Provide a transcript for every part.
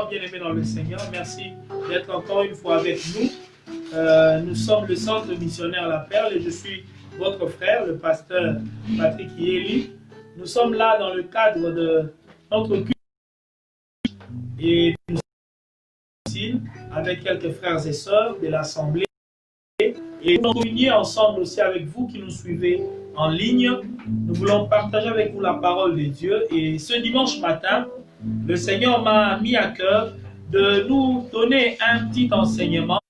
Alors, bien-aimés dans le Seigneur, merci d'être encore une fois avec nous. Nous sommes le Centre missionnaire La Perle et je suis votre frère, le pasteur Patrick Yeli. Nous sommes là dans le cadre de notre culte et nous sommes ici avec quelques frères et sœurs de l'Assemblée. Et nous nous réunissons ensemble aussi avec vous qui nous suivez en ligne. Nous voulons partager avec vous la parole de Dieu. Et ce dimanche matin, le Seigneur m'a mis à cœur de nous donner un petit enseignement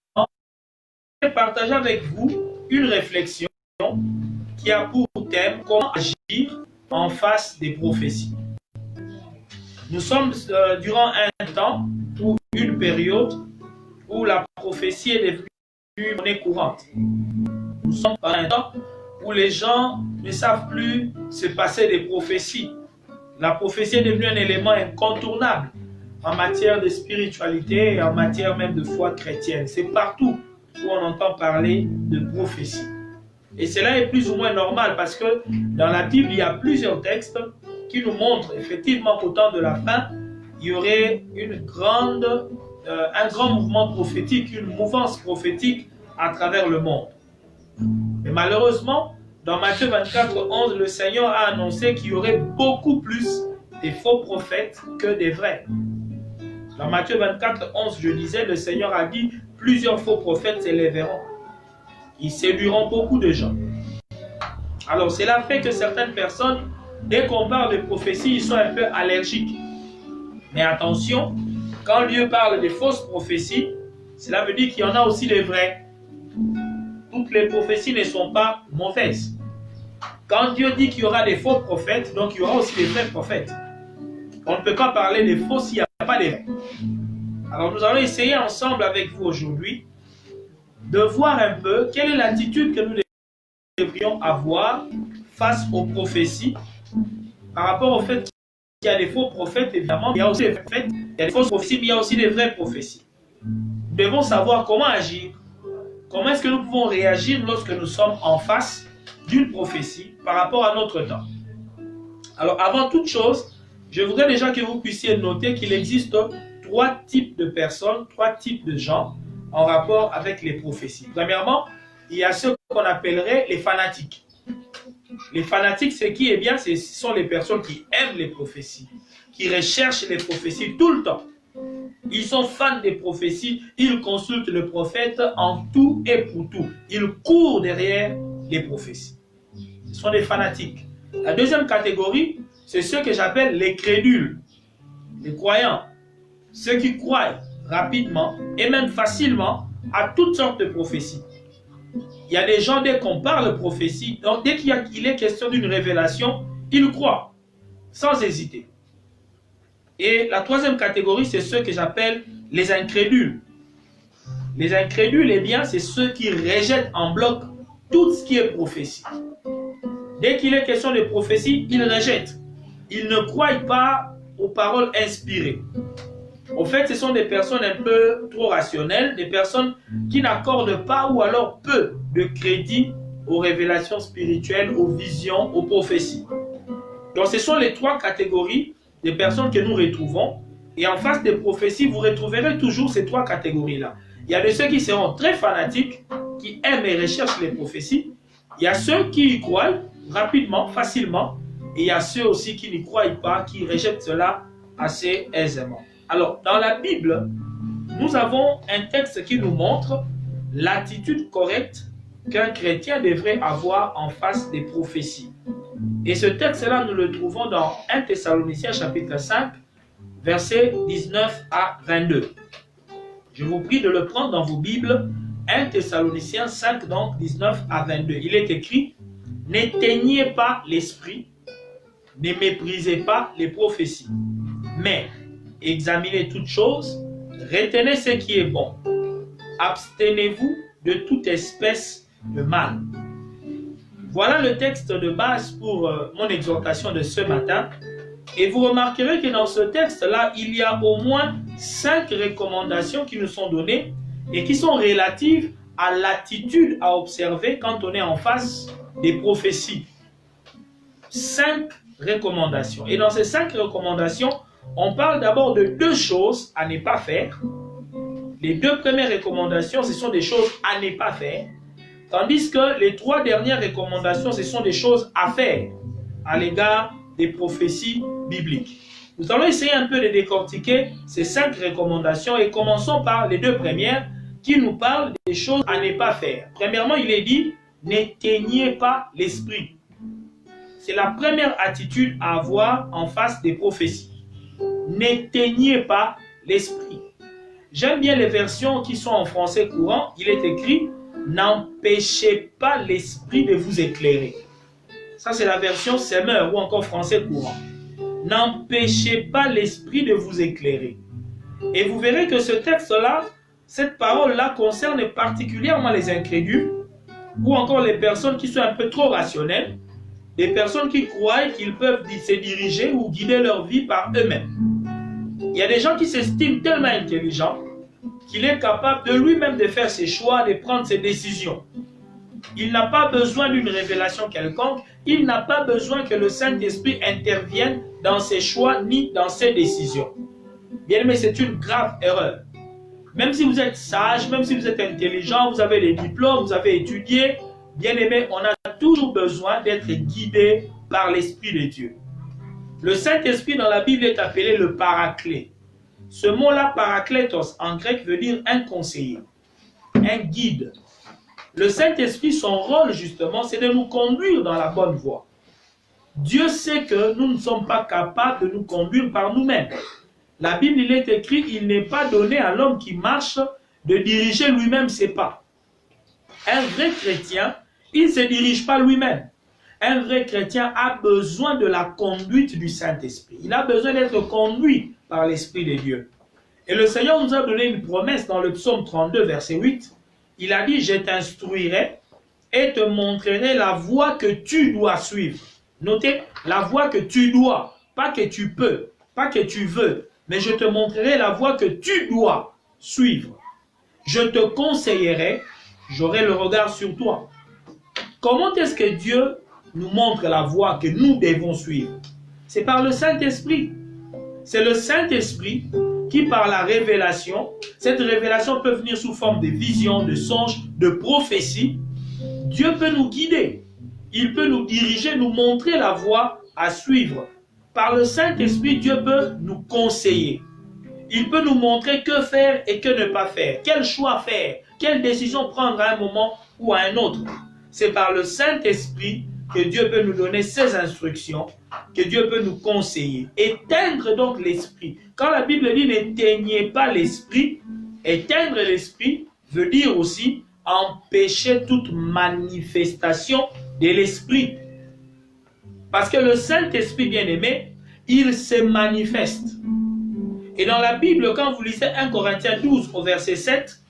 et partager avec vous une réflexion qui a pour thème comment agir en face des prophéties. Nous sommes durant un temps ou une période où la prophétie est devenue monnaie courante. Nous sommes dans un temps où les gens ne savent plus se passer des prophéties. La prophétie est devenue un élément incontournable en matière de spiritualité et en matière même de foi chrétienne. C'est partout où on entend parler de prophétie. Et cela est plus ou moins normal parce que dans la Bible, il y a plusieurs textes qui nous montrent effectivement qu'au temps de la fin, il y aurait un grand mouvement prophétique, une mouvance prophétique à travers le monde. Mais malheureusement, dans Matthieu 24, 11, le Seigneur a annoncé qu'il y aurait beaucoup plus de faux prophètes que des vrais. Dans Matthieu 24, 11, je disais, le Seigneur a dit plusieurs faux prophètes s'élèveront. Ils séduiront beaucoup de gens. Alors cela fait que certaines personnes, dès qu'on parle de prophétie, ils sont un peu allergiques. Mais attention, quand Dieu parle de fausses prophéties, cela veut dire qu'il y en a aussi des vraies. Toutes les prophéties ne sont pas mauvaises. Quand Dieu dit qu'il y aura des faux prophètes, donc il y aura aussi des vrais prophètes. On ne peut pas parler des faux s'il n'y a pas des vrais. Alors nous allons essayer ensemble avec vous aujourd'hui de voir un peu quelle est l'attitude que nous devrions avoir face aux prophéties par rapport au fait qu'il y a des faux prophètes, évidemment, il y a aussi des prophètes, il y a des fausses prophéties, mais il y a aussi des vraies prophéties. Nous devons savoir comment agir. Comment est-ce que nous pouvons réagir lorsque nous sommes en face d'une prophétie par rapport à notre temps? Alors, avant toute chose, je voudrais déjà que vous puissiez noter qu'il existe trois types de personnes, trois types de gens en rapport avec les prophéties. Premièrement, il y a ceux qu'on appellerait les fanatiques. Les fanatiques, c'est qui? Eh bien, ce sont les personnes qui aiment les prophéties, qui recherchent les prophéties tout le temps. Ils sont fans des prophéties, ils consultent le prophète en tout et pour tout. Ils courent derrière les prophéties. Ce sont des fanatiques. La deuxième catégorie, c'est ceux que j'appelle les crédules, les croyants. Ceux qui croient rapidement et même facilement à toutes sortes de prophéties. Il y a des gens, dès qu'on parle de prophétie, donc dès qu'il est question d'une révélation, ils croient, sans hésiter. Et la troisième catégorie, c'est ceux que j'appelle les incrédules. Les incrédules, eh bien, c'est ceux qui rejettent en bloc tout ce qui est prophétie. Dès qu'il est question de prophétie, ils rejettent. Ils ne croient pas aux paroles inspirées. Au fait, ce sont des personnes un peu trop rationnelles, des personnes qui n'accordent pas ou alors peu de crédit aux révélations spirituelles, aux visions, aux prophéties. Donc, ce sont les trois catégories des personnes que nous retrouvons. Et en face des prophéties, vous retrouverez toujours ces trois catégories-là. Il y a de ceux qui seront très fanatiques, qui aiment et recherchent les prophéties. Il y a ceux qui y croient rapidement, facilement. Et il y a ceux aussi qui n'y croient pas, qui rejettent cela assez aisément. Alors, dans la Bible, nous avons un texte qui nous montre l'attitude correcte qu'un chrétien devrait avoir en face des prophéties. Et ce texte-là, nous le trouvons dans 1 Thessaloniciens chapitre 5, versets 19 à 22. Je vous prie de le prendre dans vos Bibles. 1 Thessaloniciens 5, donc 19 à 22. Il est écrit, « N'éteignez pas l'esprit, ne méprisez pas les prophéties, mais examinez toutes choses, retenez ce qui est bon, abstenez-vous de toute espèce de mal. » Voilà le texte de base pour mon exhortation de ce matin. Et vous remarquerez que dans ce texte-là, il y a au moins 5 recommandations qui nous sont données et qui sont relatives à l'attitude à observer quand on est en face des prophéties. 5 recommandations. Et dans ces 5 recommandations, on parle d'abord de deux choses à ne pas faire. Les deux premières recommandations, ce sont des choses à ne pas faire. Tandis que les trois dernières recommandations, ce sont des choses à faire à l'égard des prophéties bibliques. Nous allons essayer un peu de décortiquer ces 5 recommandations et commençons par les deux premières qui nous parlent des choses à ne pas faire. Premièrement, il est dit, n'éteignez pas l'esprit. C'est la première attitude à avoir en face des prophéties. N'éteignez pas l'esprit. J'aime bien les versions qui sont en français courant. Il est écrit, n'empêchez pas l'esprit de vous éclairer. Ça, c'est la version Semeur ou encore français courant. N'empêchez pas l'esprit de vous éclairer. Et vous verrez que ce texte-là, cette parole-là concerne particulièrement les incrédules ou encore les personnes qui sont un peu trop rationnelles, des personnes qui croient qu'ils peuvent se diriger ou guider leur vie par eux-mêmes. Il y a des gens qui s'estiment tellement intelligents qu'il est capable de lui-même de faire ses choix, de prendre ses décisions. Il n'a pas besoin d'une révélation quelconque, il n'a pas besoin que le Saint-Esprit intervienne dans ses choix ni dans ses décisions. Bien aimé, c'est une grave erreur. Même si vous êtes sage, même si vous êtes intelligent, vous avez des diplômes, vous avez étudié, bien aimé, on a toujours besoin d'être guidé par l'Esprit de Dieu. Le Saint-Esprit dans la Bible est appelé le paraclet. Ce mot-là, parakletos, en grec, veut dire un conseiller, un guide. Le Saint-Esprit, son rôle justement, c'est de nous conduire dans la bonne voie. Dieu sait que nous ne sommes pas capables de nous conduire par nous-mêmes. La Bible, il est écrit, il n'est pas donné à l'homme qui marche de diriger lui-même ses pas. Un vrai chrétien, il ne se dirige pas lui-même. Un vrai chrétien a besoin de la conduite du Saint-Esprit. Il a besoin d'être conduit par l'Esprit de Dieu. Et le Seigneur nous a donné une promesse dans le psaume 32, verset 8. Il a dit, je t'instruirai et te montrerai la voie que tu dois suivre. Notez, la voie que tu dois, pas que tu peux, pas que tu veux, mais je te montrerai la voie que tu dois suivre. Je te conseillerai, j'aurai le regard sur toi. Comment est-ce que Dieu nous montre la voie que nous devons suivre? C'est par le Saint-Esprit. C'est le Saint-Esprit qui, par la révélation, cette révélation peut venir sous forme de visions, de songes, de prophéties. Dieu peut nous guider. Il peut nous diriger, nous montrer la voie à suivre. Par le Saint-Esprit, Dieu peut nous conseiller. Il peut nous montrer que faire et que ne pas faire. Quel choix faire, quelle décision prendre à un moment ou à un autre. C'est par le Saint-Esprit que Dieu peut nous donner ses instructions, que Dieu peut nous conseiller. Éteindre donc l'esprit. Quand la Bible dit n'éteignez pas l'esprit, éteindre l'esprit veut dire aussi empêcher toute manifestation de l'esprit. Parce que le Saint-Esprit bien-aimé, il se manifeste. Et dans la Bible, quand vous lisez 1 Corinthiens 12 au verset 7,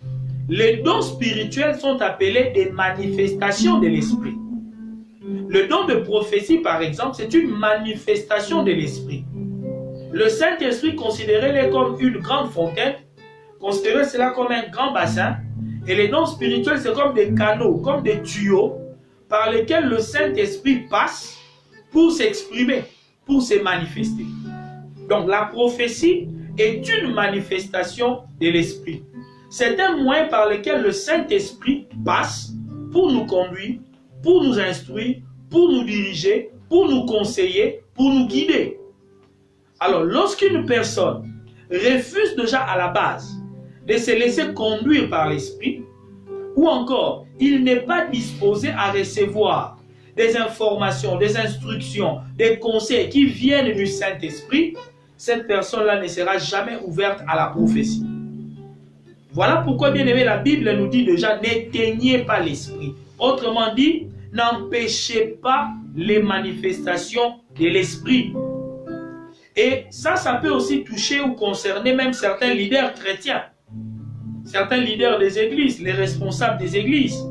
les dons spirituels sont appelés des manifestations de l'esprit. Le don de prophétie, par exemple, c'est une manifestation de l'esprit. Le Saint-Esprit, considérez-le comme une grande fontaine, considérez cela comme un grand bassin, et les dons spirituels, c'est comme des canaux, comme des tuyaux, par lesquels le Saint-Esprit passe pour s'exprimer, pour se manifester. Donc la prophétie est une manifestation de l'esprit. C'est un moyen par lequel le Saint-Esprit passe pour nous conduire, pour nous instruire, pour nous diriger, pour nous conseiller, pour nous guider. Alors, lorsqu'une personne refuse déjà à la base de se laisser conduire par l'Esprit, ou encore, il n'est pas disposé à recevoir des informations, des instructions, des conseils qui viennent du Saint-Esprit, cette personne-là ne sera jamais ouverte à la prophétie. Voilà pourquoi, bien aimé, la Bible nous dit déjà, n'éteignez pas l'esprit. Autrement dit, n'empêchez pas les manifestations de l'esprit. Et ça peut aussi toucher ou concerner même certains leaders chrétiens, certains leaders des églises, les responsables des églises.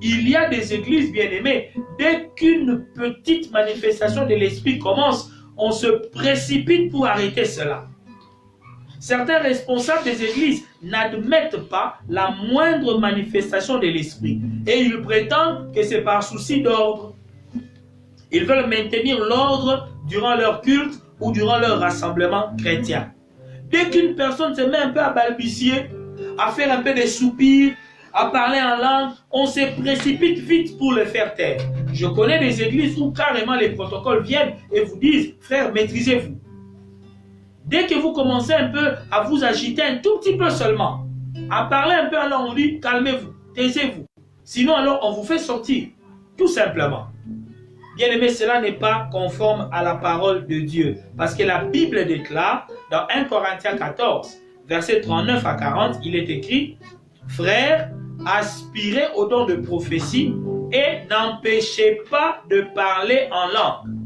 Il y a des églises, bien aimées, dès qu'une petite manifestation de l'esprit commence, on se précipite pour arrêter cela. Certains responsables des églises n'admettent pas la moindre manifestation de l'esprit. Et ils prétendent que c'est par souci d'ordre. Ils veulent maintenir l'ordre durant leur culte ou durant leur rassemblement chrétien. Dès qu'une personne se met un peu à balbutier, à faire un peu des soupirs, à parler en langue, on se précipite vite pour le faire taire. Je connais des églises où carrément les protocoles viennent et vous disent, frère, maîtrisez-vous. Dès que vous commencez un peu à vous agiter un tout petit peu seulement, à parler un peu en langue, on dit, calmez-vous, taisez-vous. Sinon alors on vous fait sortir, tout simplement. Bien aimé, cela n'est pas conforme à la parole de Dieu. Parce que la Bible déclare, dans 1 Corinthiens 14, versets 39 à 40, il est écrit, « Frères, aspirez au don de prophétie et n'empêchez pas de parler en langue. »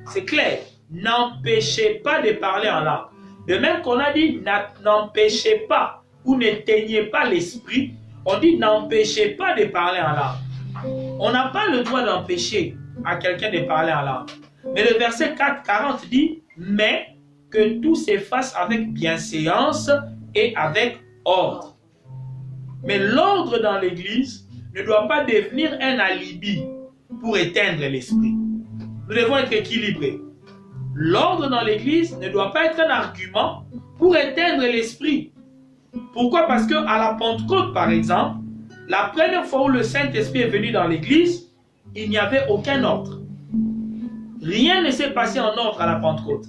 C'est clair, n'empêchez pas de parler en langue. De même qu'on a dit, n'empêchez pas ou n'éteignez pas l'esprit, on dit, n'empêchez pas de parler en langue. On n'a pas le droit d'empêcher à quelqu'un de parler en langue. Mais le verset 4, 40 dit, mais que tout se fasse avec bienséance et avec ordre. Mais l'ordre dans l'église ne doit pas devenir un alibi pour éteindre l'esprit. Nous devons être équilibrés. L'ordre dans l'église ne doit pas être un argument pour éteindre l'esprit. Pourquoi? Parce qu'à la Pentecôte, par exemple, la première fois où le Saint-Esprit est venu dans l'église, il n'y avait aucun ordre. Rien ne s'est passé en ordre à la Pentecôte.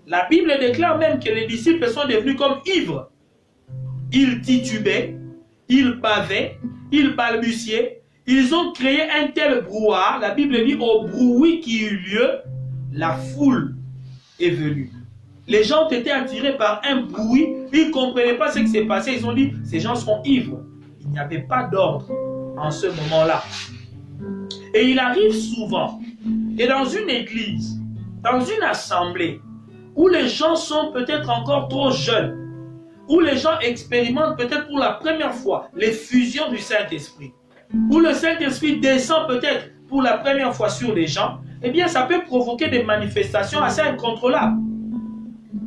La Bible déclare même que les disciples sont devenus comme ivres. Ils titubaient, ils bavaient, ils balbutiaient, ils ont créé un tel brouhaha. La Bible dit, au bruit qui eut lieu, la foule est venue. Les gens ont été attirés par un bruit, ils ne comprenaient pas ce qui s'est passé. Ils ont dit, ces gens sont ivres. Il n'y avait pas d'ordre en ce moment-là. Et il arrive souvent que dans une église, dans une assemblée, où les gens sont peut-être encore trop jeunes, où les gens expérimentent peut-être pour la première fois l'effusion du Saint-Esprit, où le Saint-Esprit descend peut-être pour la première fois sur les gens, eh bien ça peut provoquer des manifestations assez incontrôlables.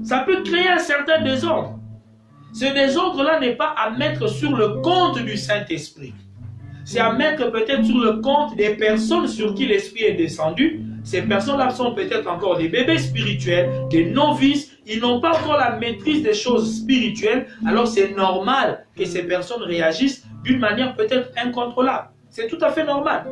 Ça peut créer un certain désordre. Ce désordre-là n'est pas à mettre sur le compte du Saint-Esprit. C'est à mettre peut-être sur le compte des personnes sur qui l'Esprit est descendu. Ces personnes-là sont peut-être encore des bébés spirituels, des novices. Ils n'ont pas encore la maîtrise des choses spirituelles. Alors c'est normal que ces personnes réagissent d'une manière peut-être incontrôlable. C'est tout à fait normal.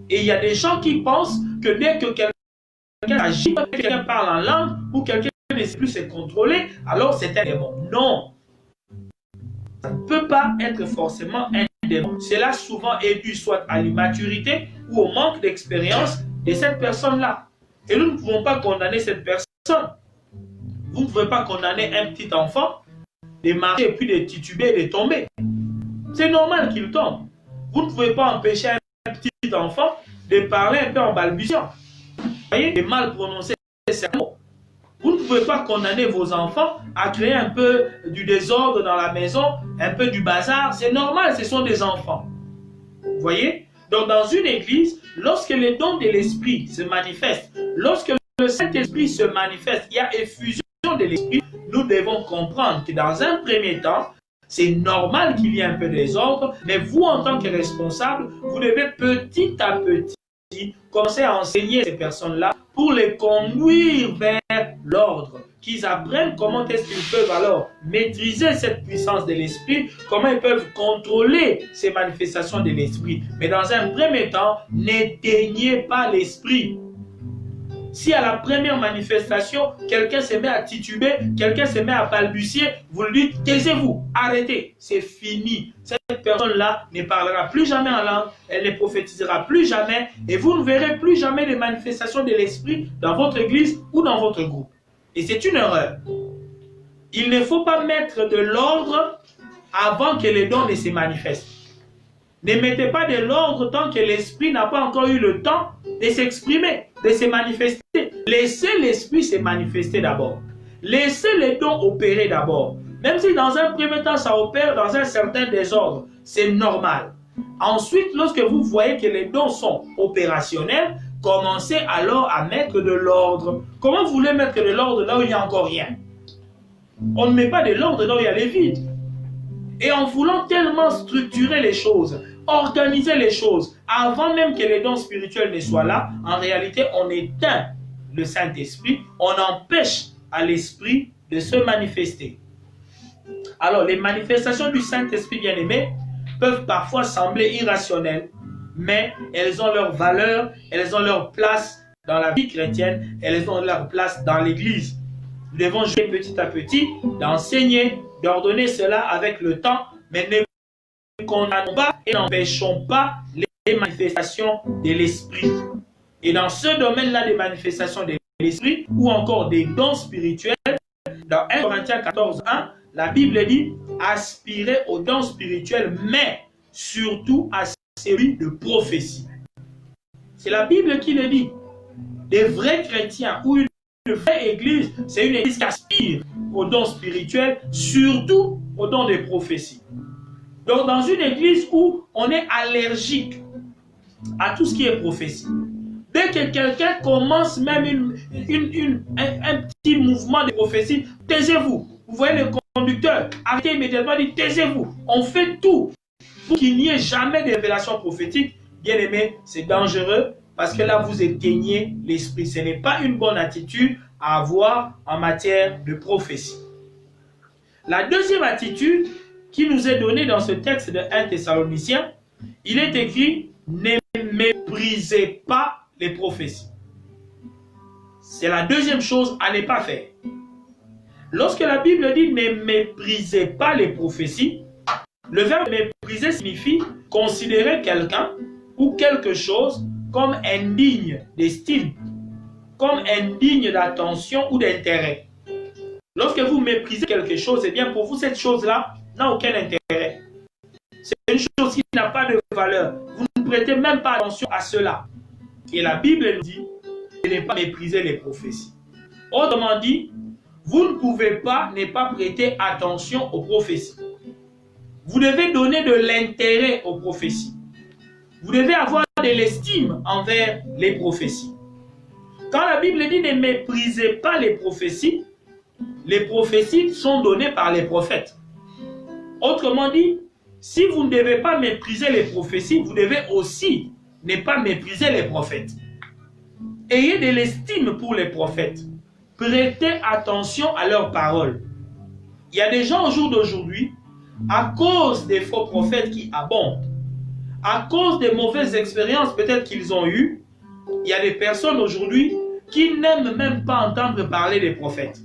Et il y a des gens qui pensent que dès que quelqu'un agit, quelqu'un parle en langue ou quelqu'un ne sait plus se contrôler, alors c'est un démon. Non. Ça ne peut pas être forcément un démon. Cela souvent est dû soit à l'immaturité ou au manque d'expérience de cette personne-là. Et nous ne pouvons pas condamner cette personne. Vous ne pouvez pas condamner un petit enfant de marcher et puis de tituber et de tomber. C'est normal qu'il tombe. Vous ne pouvez pas empêcher un petit enfant de parler un peu en balbutiant. Vous voyez, de mal prononcer ces mots. Vous ne pouvez pas condamner vos enfants à créer un peu du désordre dans la maison, un peu du bazar. C'est normal, ce sont des enfants. Vous voyez? Donc dans une église, lorsque les dons de l'esprit se manifestent, lorsque le Saint-Esprit se manifeste, il y a effusion de l'esprit, nous devons comprendre que dans un premier temps, c'est normal qu'il y ait un peu de désordre, mais vous en tant que responsable, vous devez petit à petit commencer à enseigner ces personnes-là pour les conduire vers l'ordre, qu'ils apprennent comment est-ce qu'ils peuvent alors maîtriser cette puissance de l'esprit, comment ils peuvent contrôler ces manifestations de l'esprit. Mais dans un premier temps, n'éteignez pas l'esprit. Si à la première manifestation, quelqu'un se met à tituber, quelqu'un se met à balbutier, vous lui dites, taisez-vous, arrêtez, c'est fini. Cette personne-là ne parlera plus jamais en langue, elle ne prophétisera plus jamais, et vous ne verrez plus jamais les manifestations de l'esprit dans votre église ou dans votre groupe. Et c'est une erreur. Il ne faut pas mettre de l'ordre avant que les dons ne se manifestent. Ne mettez pas de l'ordre tant que l'esprit n'a pas encore eu le temps de s'exprimer, de se manifester. Laissez l'esprit se manifester d'abord. Laissez les dons opérer d'abord. Même si dans un premier temps ça opère dans un certain désordre, c'est normal. Ensuite, lorsque vous voyez que les dons sont opérationnels, commencez alors à mettre de l'ordre. Comment vous voulez mettre de l'ordre là où il n'y a encore rien? On ne met pas de l'ordre là où il y a les vides. Et en voulant tellement structurer les choses, organiser les choses, avant même que les dons spirituels ne soient là, en réalité, on éteint le Saint-Esprit, on empêche à l'Esprit de se manifester. Alors, les manifestations du Saint-Esprit, bien-aimé, peuvent parfois sembler irrationnelles, mais elles ont leur valeur, elles ont leur place dans la vie chrétienne, elles ont leur place dans l'Église. Nous devons jouer petit à petit, d'enseigner, d'ordonner cela avec le temps, mais ne condamnons pas et n'empêchons pas les manifestations de l'Esprit. Et dans ce domaine-là des manifestations de l'Esprit, ou encore des dons spirituels, dans 1 Corinthiens 14, 1, la Bible dit « Aspirez aux dons spirituels, mais surtout à celui de prophétie. » C'est la Bible qui le dit. Des vrais chrétiens ou une vraie église, c'est une église qui aspire aux dons spirituels, surtout aux dons de prophétie. Donc dans une église où on est allergique à tout ce qui est prophétie, dès que quelqu'un commence même un petit mouvement de prophétie, taisez-vous. Vous voyez le conducteur, arrêtez immédiatement, dit taisez-vous. On fait tout pour qu'il n'y ait jamais de révélation prophétique. Bien aimé, c'est dangereux parce que là vous éteignez l'esprit. Ce n'est pas une bonne attitude à avoir en matière de prophétie. La deuxième attitude qui nous est donnée dans ce texte de 1 Thessaloniciens, il est écrit « Ne méprisez pas les prophéties ». C'est la deuxième chose à ne pas faire. Lorsque la Bible dit « Ne méprisez pas les prophéties », le verbe « mépriser » signifie considérer quelqu'un ou quelque chose comme indigne d'estime, comme indigne d'attention ou d'intérêt. Lorsque vous méprisez quelque chose, eh bien pour vous, cette chose-là n'a aucun intérêt. C'est une chose qui n'a pas de valeur. Vous ne prêtez même pas attention à cela. Et la Bible nous dit de ne pas mépriser les prophéties. Autrement dit, vous ne pouvez pas ne pas prêter attention aux prophéties. Vous devez donner de l'intérêt aux prophéties. Vous devez avoir de l'estime envers les prophéties. Quand la Bible dit ne méprisez pas les prophéties sont données par les prophètes. Autrement dit, si vous ne devez pas mépriser les prophéties, vous devez aussi ne pas mépriser les prophètes. Ayez de l'estime pour les prophètes. Prêtez attention à leurs paroles. Il y a des gens au jour d'aujourd'hui, à cause des faux prophètes qui abondent, à cause des mauvaises expériences peut-être qu'ils ont eues, il y a des personnes aujourd'hui qui n'aiment même pas entendre parler des prophètes.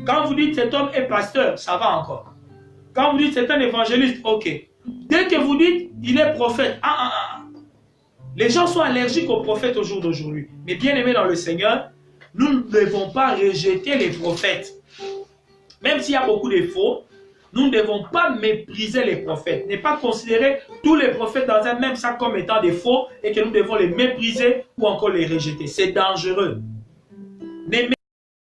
Quand vous dites cet homme est pasteur, ça va encore. Quand vous dites c'est un évangéliste, ok. Dès que vous dites il est prophète, les gens sont allergiques aux prophètes au jour d'aujourd'hui. Mais bien aimés dans le Seigneur, nous ne devons pas rejeter les prophètes. Même s'il y a beaucoup de faux, nous ne devons pas mépriser les prophètes. Ne pas considérer tous les prophètes dans un même sac comme étant des faux et que nous devons les mépriser ou encore les rejeter. C'est dangereux. Ne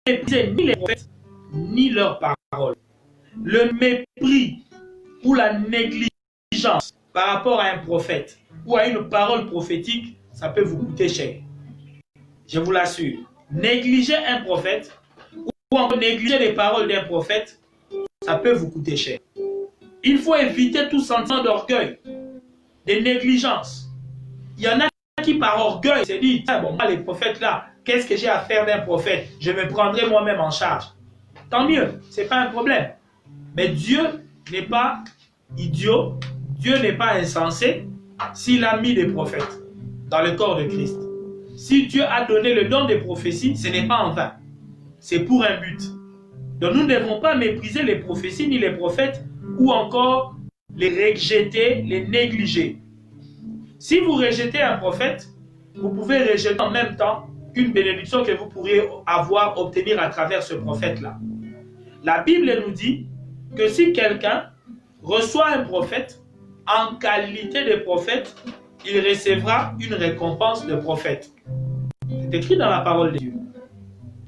méprisez ni les prophètes ni leurs paroles. Le mépris ou la négligence par rapport à un prophète ou à une parole prophétique, ça peut vous coûter cher. Je vous l'assure. Négliger un prophète ou encore négliger les paroles d'un prophète, ça peut vous coûter cher. Il faut éviter tout sentiment d'orgueil, de négligence. Il y en a qui par orgueil se disent, ah bon, moi les prophètes là, qu'est-ce que j'ai à faire d'un prophète? Je me prendrai moi-même en charge. Tant mieux, ce n'est pas un problème. Mais Dieu n'est pas idiot, Dieu n'est pas insensé s'il a mis des prophètes dans le corps de Christ. Si Dieu a donné le don des prophéties, ce n'est pas en vain. C'est pour un but. Donc nous ne devons pas mépriser les prophéties ni les prophètes ou encore les rejeter, les négliger. Si vous rejetez un prophète, vous pouvez rejeter en même temps une bénédiction que vous pourriez obtenir à travers ce prophète-là. La Bible nous dit que si quelqu'un reçoit un prophète, en qualité de prophète, il recevra une récompense de prophète. C'est écrit dans la parole de Dieu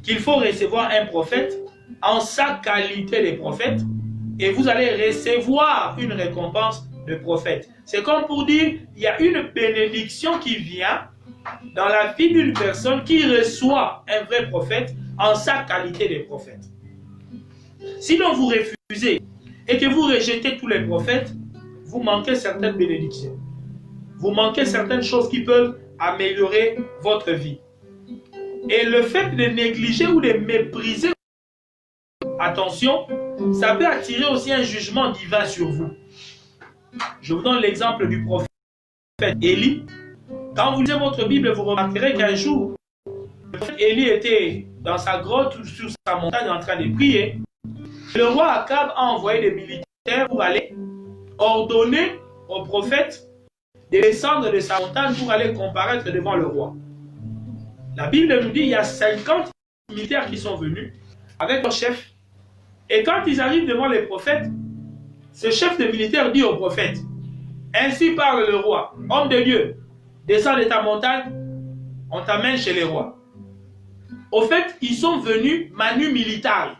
qu'il faut recevoir un prophète en sa qualité de prophète et vous allez recevoir une récompense de prophète. C'est comme pour dire, il y a une bénédiction qui vient dans la vie d'une personne qui reçoit un vrai prophète en sa qualité de prophète. Sinon vous refusez et que vous rejetez tous les prophètes, vous manquez certaines bénédictions. Vous manquez certaines choses qui peuvent améliorer votre vie. Et le fait de négliger ou de mépriser, attention, ça peut attirer aussi un jugement divin sur vous. Je vous donne l'exemple du prophète Élie. Quand vous lisez votre Bible, vous remarquerez qu'un jour, le prophète Élie était dans sa grotte ou sur sa montagne en train de prier. Le roi Akab a envoyé des militaires pour aller ordonner au prophète de descendre de sa montagne pour aller comparaître devant le roi. La Bible nous dit qu'il y a 50 militaires qui sont venus avec leur chef. Et quand ils arrivent devant les prophètes, ce chef de militaire dit au prophète, « Ainsi parle le roi, homme de Dieu, descends de ta montagne, on t'amène chez les rois. » Au fait, ils sont venus manu militari.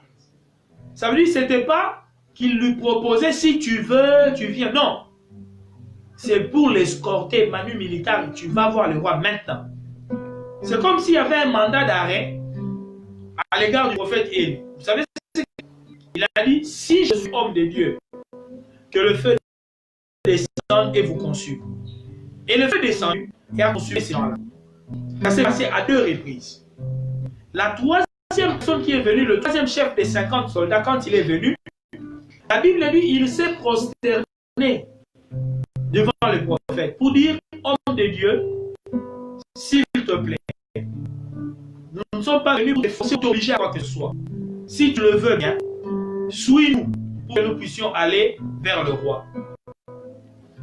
Ça veut dire que ce n'était pas qu'il lui proposait, si tu veux, tu viens. Non. C'est pour l'escorter manu militari. Tu vas voir le roi maintenant. C'est comme s'il y avait un mandat d'arrêt à l'égard du prophète Élie. Vous savez ce qu'il a dit? Si je suis homme de Dieu, que le feu descende et vous consume. Et le feu descend et a consumé ces gens-là. Ça s'est passé à 2 reprises. La troisième personne qui est venue, le troisième chef des 50 soldats, quand il est venu, la Bible dit il s'est prosterné devant le prophète pour dire, homme de Dieu, s'il te plaît, nous ne sommes pas venus pour te forcer ou t'obliger à quoi que ce soit. Si tu le veux bien, suis-nous pour que nous puissions aller vers le roi.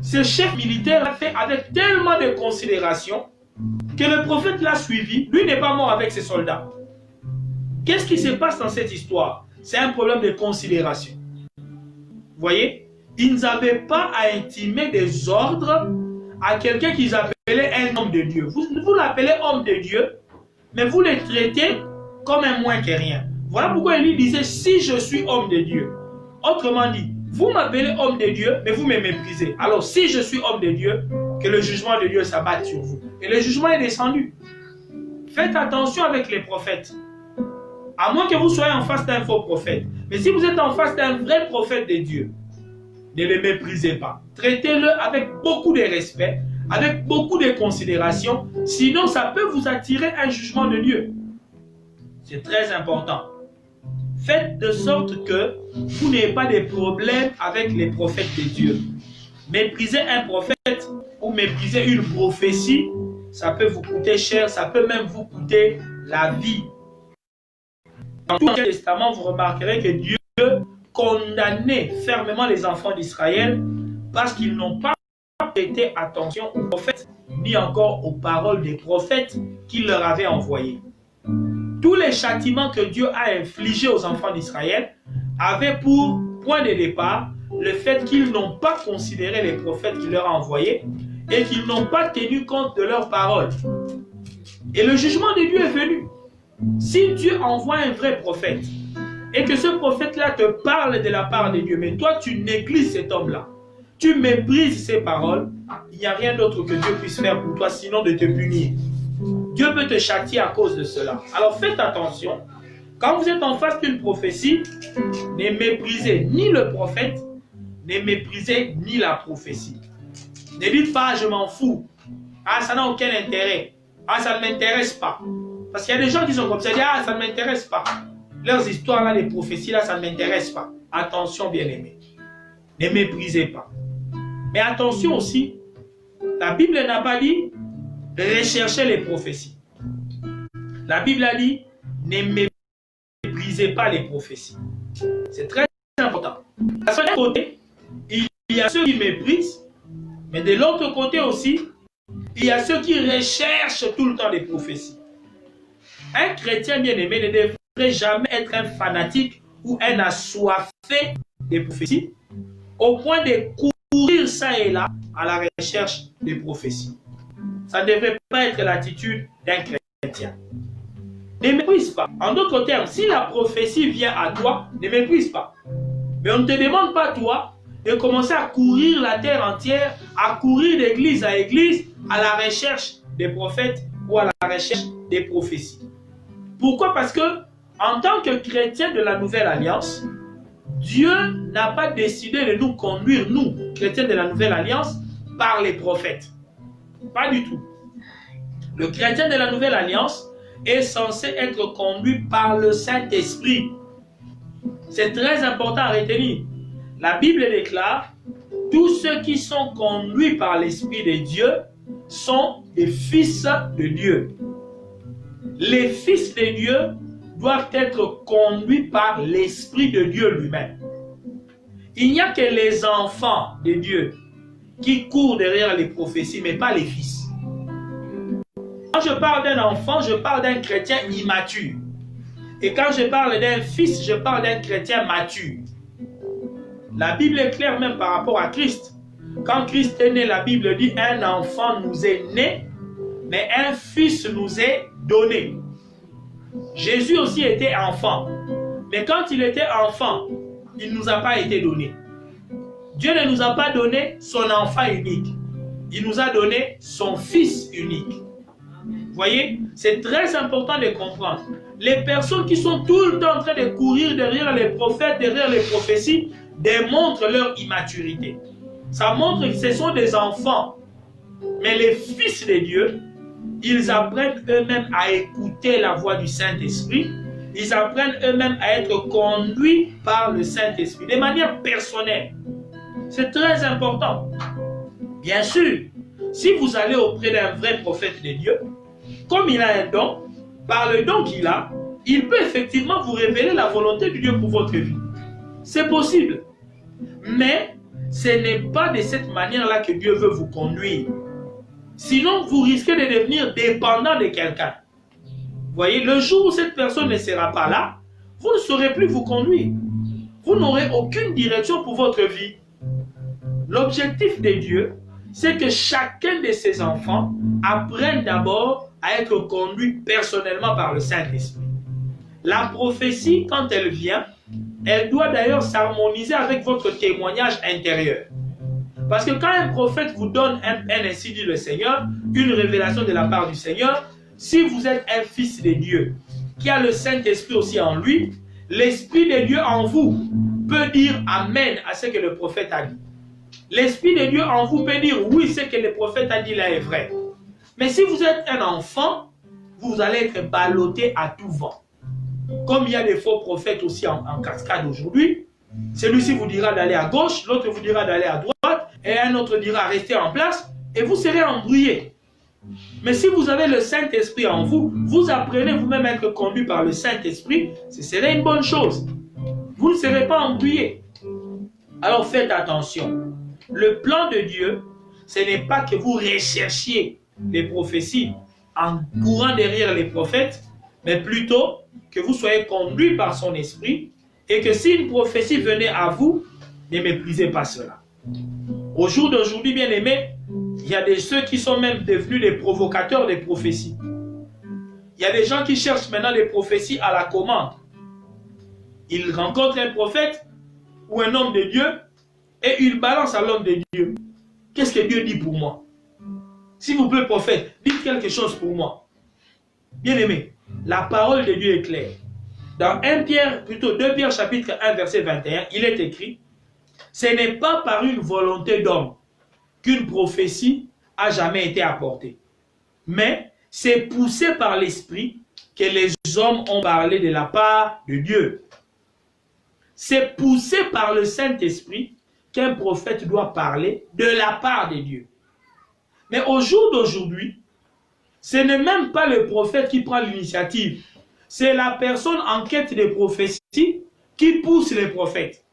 Ce chef militaire l'a fait avec tellement de considération que le prophète l'a suivi. Lui n'est pas mort avec ses soldats. Qu'est-ce qui se passe dans cette histoire? C'est un problème de considération. Vous voyez? Ils n'avaient pas à intimer des ordres à quelqu'un qu'ils appelaient un homme de Dieu. Vous l'appelez homme de Dieu, mais vous le traitez comme un moins que rien. Voilà pourquoi il disait, si je suis homme de Dieu. Autrement dit, vous m'appelez homme de Dieu, mais vous me méprisez. Alors, si je suis homme de Dieu, que le jugement de Dieu s'abatte sur vous. Et le jugement est descendu. Faites attention avec les prophètes. À moins que vous soyez en face d'un faux prophète. Mais si vous êtes en face d'un vrai prophète de Dieu, ne le méprisez pas. Traitez-le avec beaucoup de respect, avec beaucoup de considération. Sinon, ça peut vous attirer un jugement de Dieu. C'est très important. Faites de sorte que vous n'ayez pas de problème avec les prophètes de Dieu. Mépriser un prophète ou mépriser une prophétie, ça peut vous coûter cher, ça peut même vous coûter la vie. Dans tout l'Ancien Testament, vous remarquerez que Dieu condamnait fermement les enfants d'Israël parce qu'ils n'ont pas prêté attention aux prophètes, ni encore aux paroles des prophètes qu'il leur avait envoyés. Tous les châtiments que Dieu a infligés aux enfants d'Israël avaient pour point de départ le fait qu'ils n'ont pas considéré les prophètes qu'il leur a envoyés et qu'ils n'ont pas tenu compte de leurs paroles. Et le jugement de Dieu est venu. Si Dieu envoie un vrai prophète et que ce prophète-là te parle de la part de Dieu, mais toi tu négliges cet homme-là, tu méprises ses paroles, il n'y a rien d'autre que Dieu puisse faire pour toi sinon de te punir. Dieu peut te châtier à cause de cela. Alors faites attention. Quand vous êtes en face d'une prophétie, ne méprisez ni le prophète, ne méprisez ni la prophétie. Ne dites pas, je m'en fous. Ah, ça n'a aucun intérêt. Ah, ça ne m'intéresse pas. Parce qu'il y a des gens qui sont comme ça, ils disent, ah, ça ne m'intéresse pas. Leurs histoires, là, les prophéties, là, ça ne m'intéresse pas. Attention, bien-aimés. Ne méprisez pas. Mais attention aussi, la Bible n'a pas dit recherchez les prophéties. La Bible a dit ne méprisez pas les prophéties. C'est très important. Parce que d'un côté, il y a ceux qui méprisent, mais de l'autre côté aussi, il y a ceux qui recherchent tout le temps les prophéties. Un chrétien bien-aimé ne devrait jamais être un fanatique ou un assoiffé des prophéties au point de courir ça et là à la recherche des prophéties. Ça ne devrait pas être l'attitude d'un chrétien. Ne méprise pas. En d'autres termes, si la prophétie vient à toi, ne méprise pas. Mais on ne te demande pas, toi, de commencer à courir la terre entière, à courir d'église à église, à la recherche des prophètes ou à la recherche des prophéties. Pourquoi? Parce que, en tant que chrétien de la Nouvelle Alliance, Dieu n'a pas décidé de nous conduire, nous, chrétiens de la Nouvelle Alliance, par les prophètes. Pas du tout. Le chrétien de la Nouvelle Alliance est censé être conduit par le Saint-Esprit. C'est très important à retenir. La Bible déclare, tous ceux qui sont conduits par l'Esprit de Dieu sont des fils de Dieu. Les fils de Dieu doivent être conduits par l'Esprit de Dieu lui-même. Il n'y a que les enfants de Dieu qui courent derrière les prophéties, mais pas les fils. Quand je parle d'un enfant, je parle d'un chrétien immature. Et quand je parle d'un fils, je parle d'un chrétien mature. La Bible est claire même par rapport à Christ. Quand Christ est né, la Bible dit, un enfant nous est né, mais un fils nous est donné. Jésus aussi était enfant. Mais quand il était enfant, il ne nous a pas été donné. Dieu ne nous a pas donné son enfant unique. Il nous a donné son fils unique. Vous voyez, c'est très important de comprendre. Les personnes qui sont tout le temps en train de courir derrière les prophètes, derrière les prophéties, démontrent leur immaturité. Ça montre que ce sont des enfants. Mais les fils de Dieu, ils apprennent eux-mêmes à écouter la voix du Saint-Esprit. Ils apprennent eux-mêmes à être conduits par le Saint-Esprit, de manière personnelle. C'est très important. Bien sûr, si vous allez auprès d'un vrai prophète de Dieu, comme il a un don, par le don qu'il a, il peut effectivement vous révéler la volonté de Dieu pour votre vie. C'est possible. Mais ce n'est pas de cette manière-là que Dieu veut vous conduire. Sinon, vous risquez de devenir dépendant de quelqu'un. Vous voyez, le jour où cette personne ne sera pas là, vous ne saurez plus vous conduire. Vous n'aurez aucune direction pour votre vie. L'objectif de Dieu, c'est que chacun de ses enfants apprenne d'abord à être conduit personnellement par le Saint-Esprit. La prophétie, quand elle vient, elle doit d'ailleurs s'harmoniser avec votre témoignage intérieur. Parce que quand un prophète vous donne ainsi dit le Seigneur, une révélation de la part du Seigneur, si vous êtes un fils de Dieu, qui a le Saint-Esprit aussi en lui, l'Esprit de Dieu en vous peut dire Amen à ce que le prophète a dit. L'Esprit de Dieu en vous peut dire oui, ce que le prophète a dit là est vrai. Mais si vous êtes un enfant, vous allez être ballotté à tout vent. Comme il y a des faux prophètes aussi en cascade aujourd'hui, celui-ci vous dira d'aller à gauche, l'autre vous dira d'aller à droite, et un autre dira rester en place, et vous serez embrouillé. Mais si vous avez le Saint-Esprit en vous, vous apprenez vous-même à être conduit par le Saint-Esprit, ce serait une bonne chose. Vous ne serez pas embrouillé. Alors faites attention. Le plan de Dieu, ce n'est pas que vous recherchiez les prophéties en courant derrière les prophètes, mais plutôt que vous soyez conduit par son esprit et que si une prophétie venait à vous, ne méprisez pas cela. Au jour d'aujourd'hui, bien aimés, il y a ceux qui sont même devenus des provocateurs des prophéties. Il y a des gens qui cherchent maintenant des prophéties à la commande. Ils rencontrent un prophète ou un homme de Dieu et ils balancent à l'homme de Dieu. Qu'est-ce que Dieu dit pour moi? S'il vous plaît, prophète, dites quelque chose pour moi. Bien aimé, la parole de Dieu est claire. Dans 2 Pierre chapitre 1 verset 21, il est écrit, ce n'est pas par une volonté d'homme qu'une prophétie a jamais été apportée, mais c'est poussé par l'Esprit que les hommes ont parlé de la part de Dieu. C'est poussé par le Saint-Esprit qu'un prophète doit parler de la part de Dieu. Mais au jour d'aujourd'hui, ce n'est même pas le prophète qui prend l'initiative. C'est la personne en quête de prophétie qui pousse les prophètes.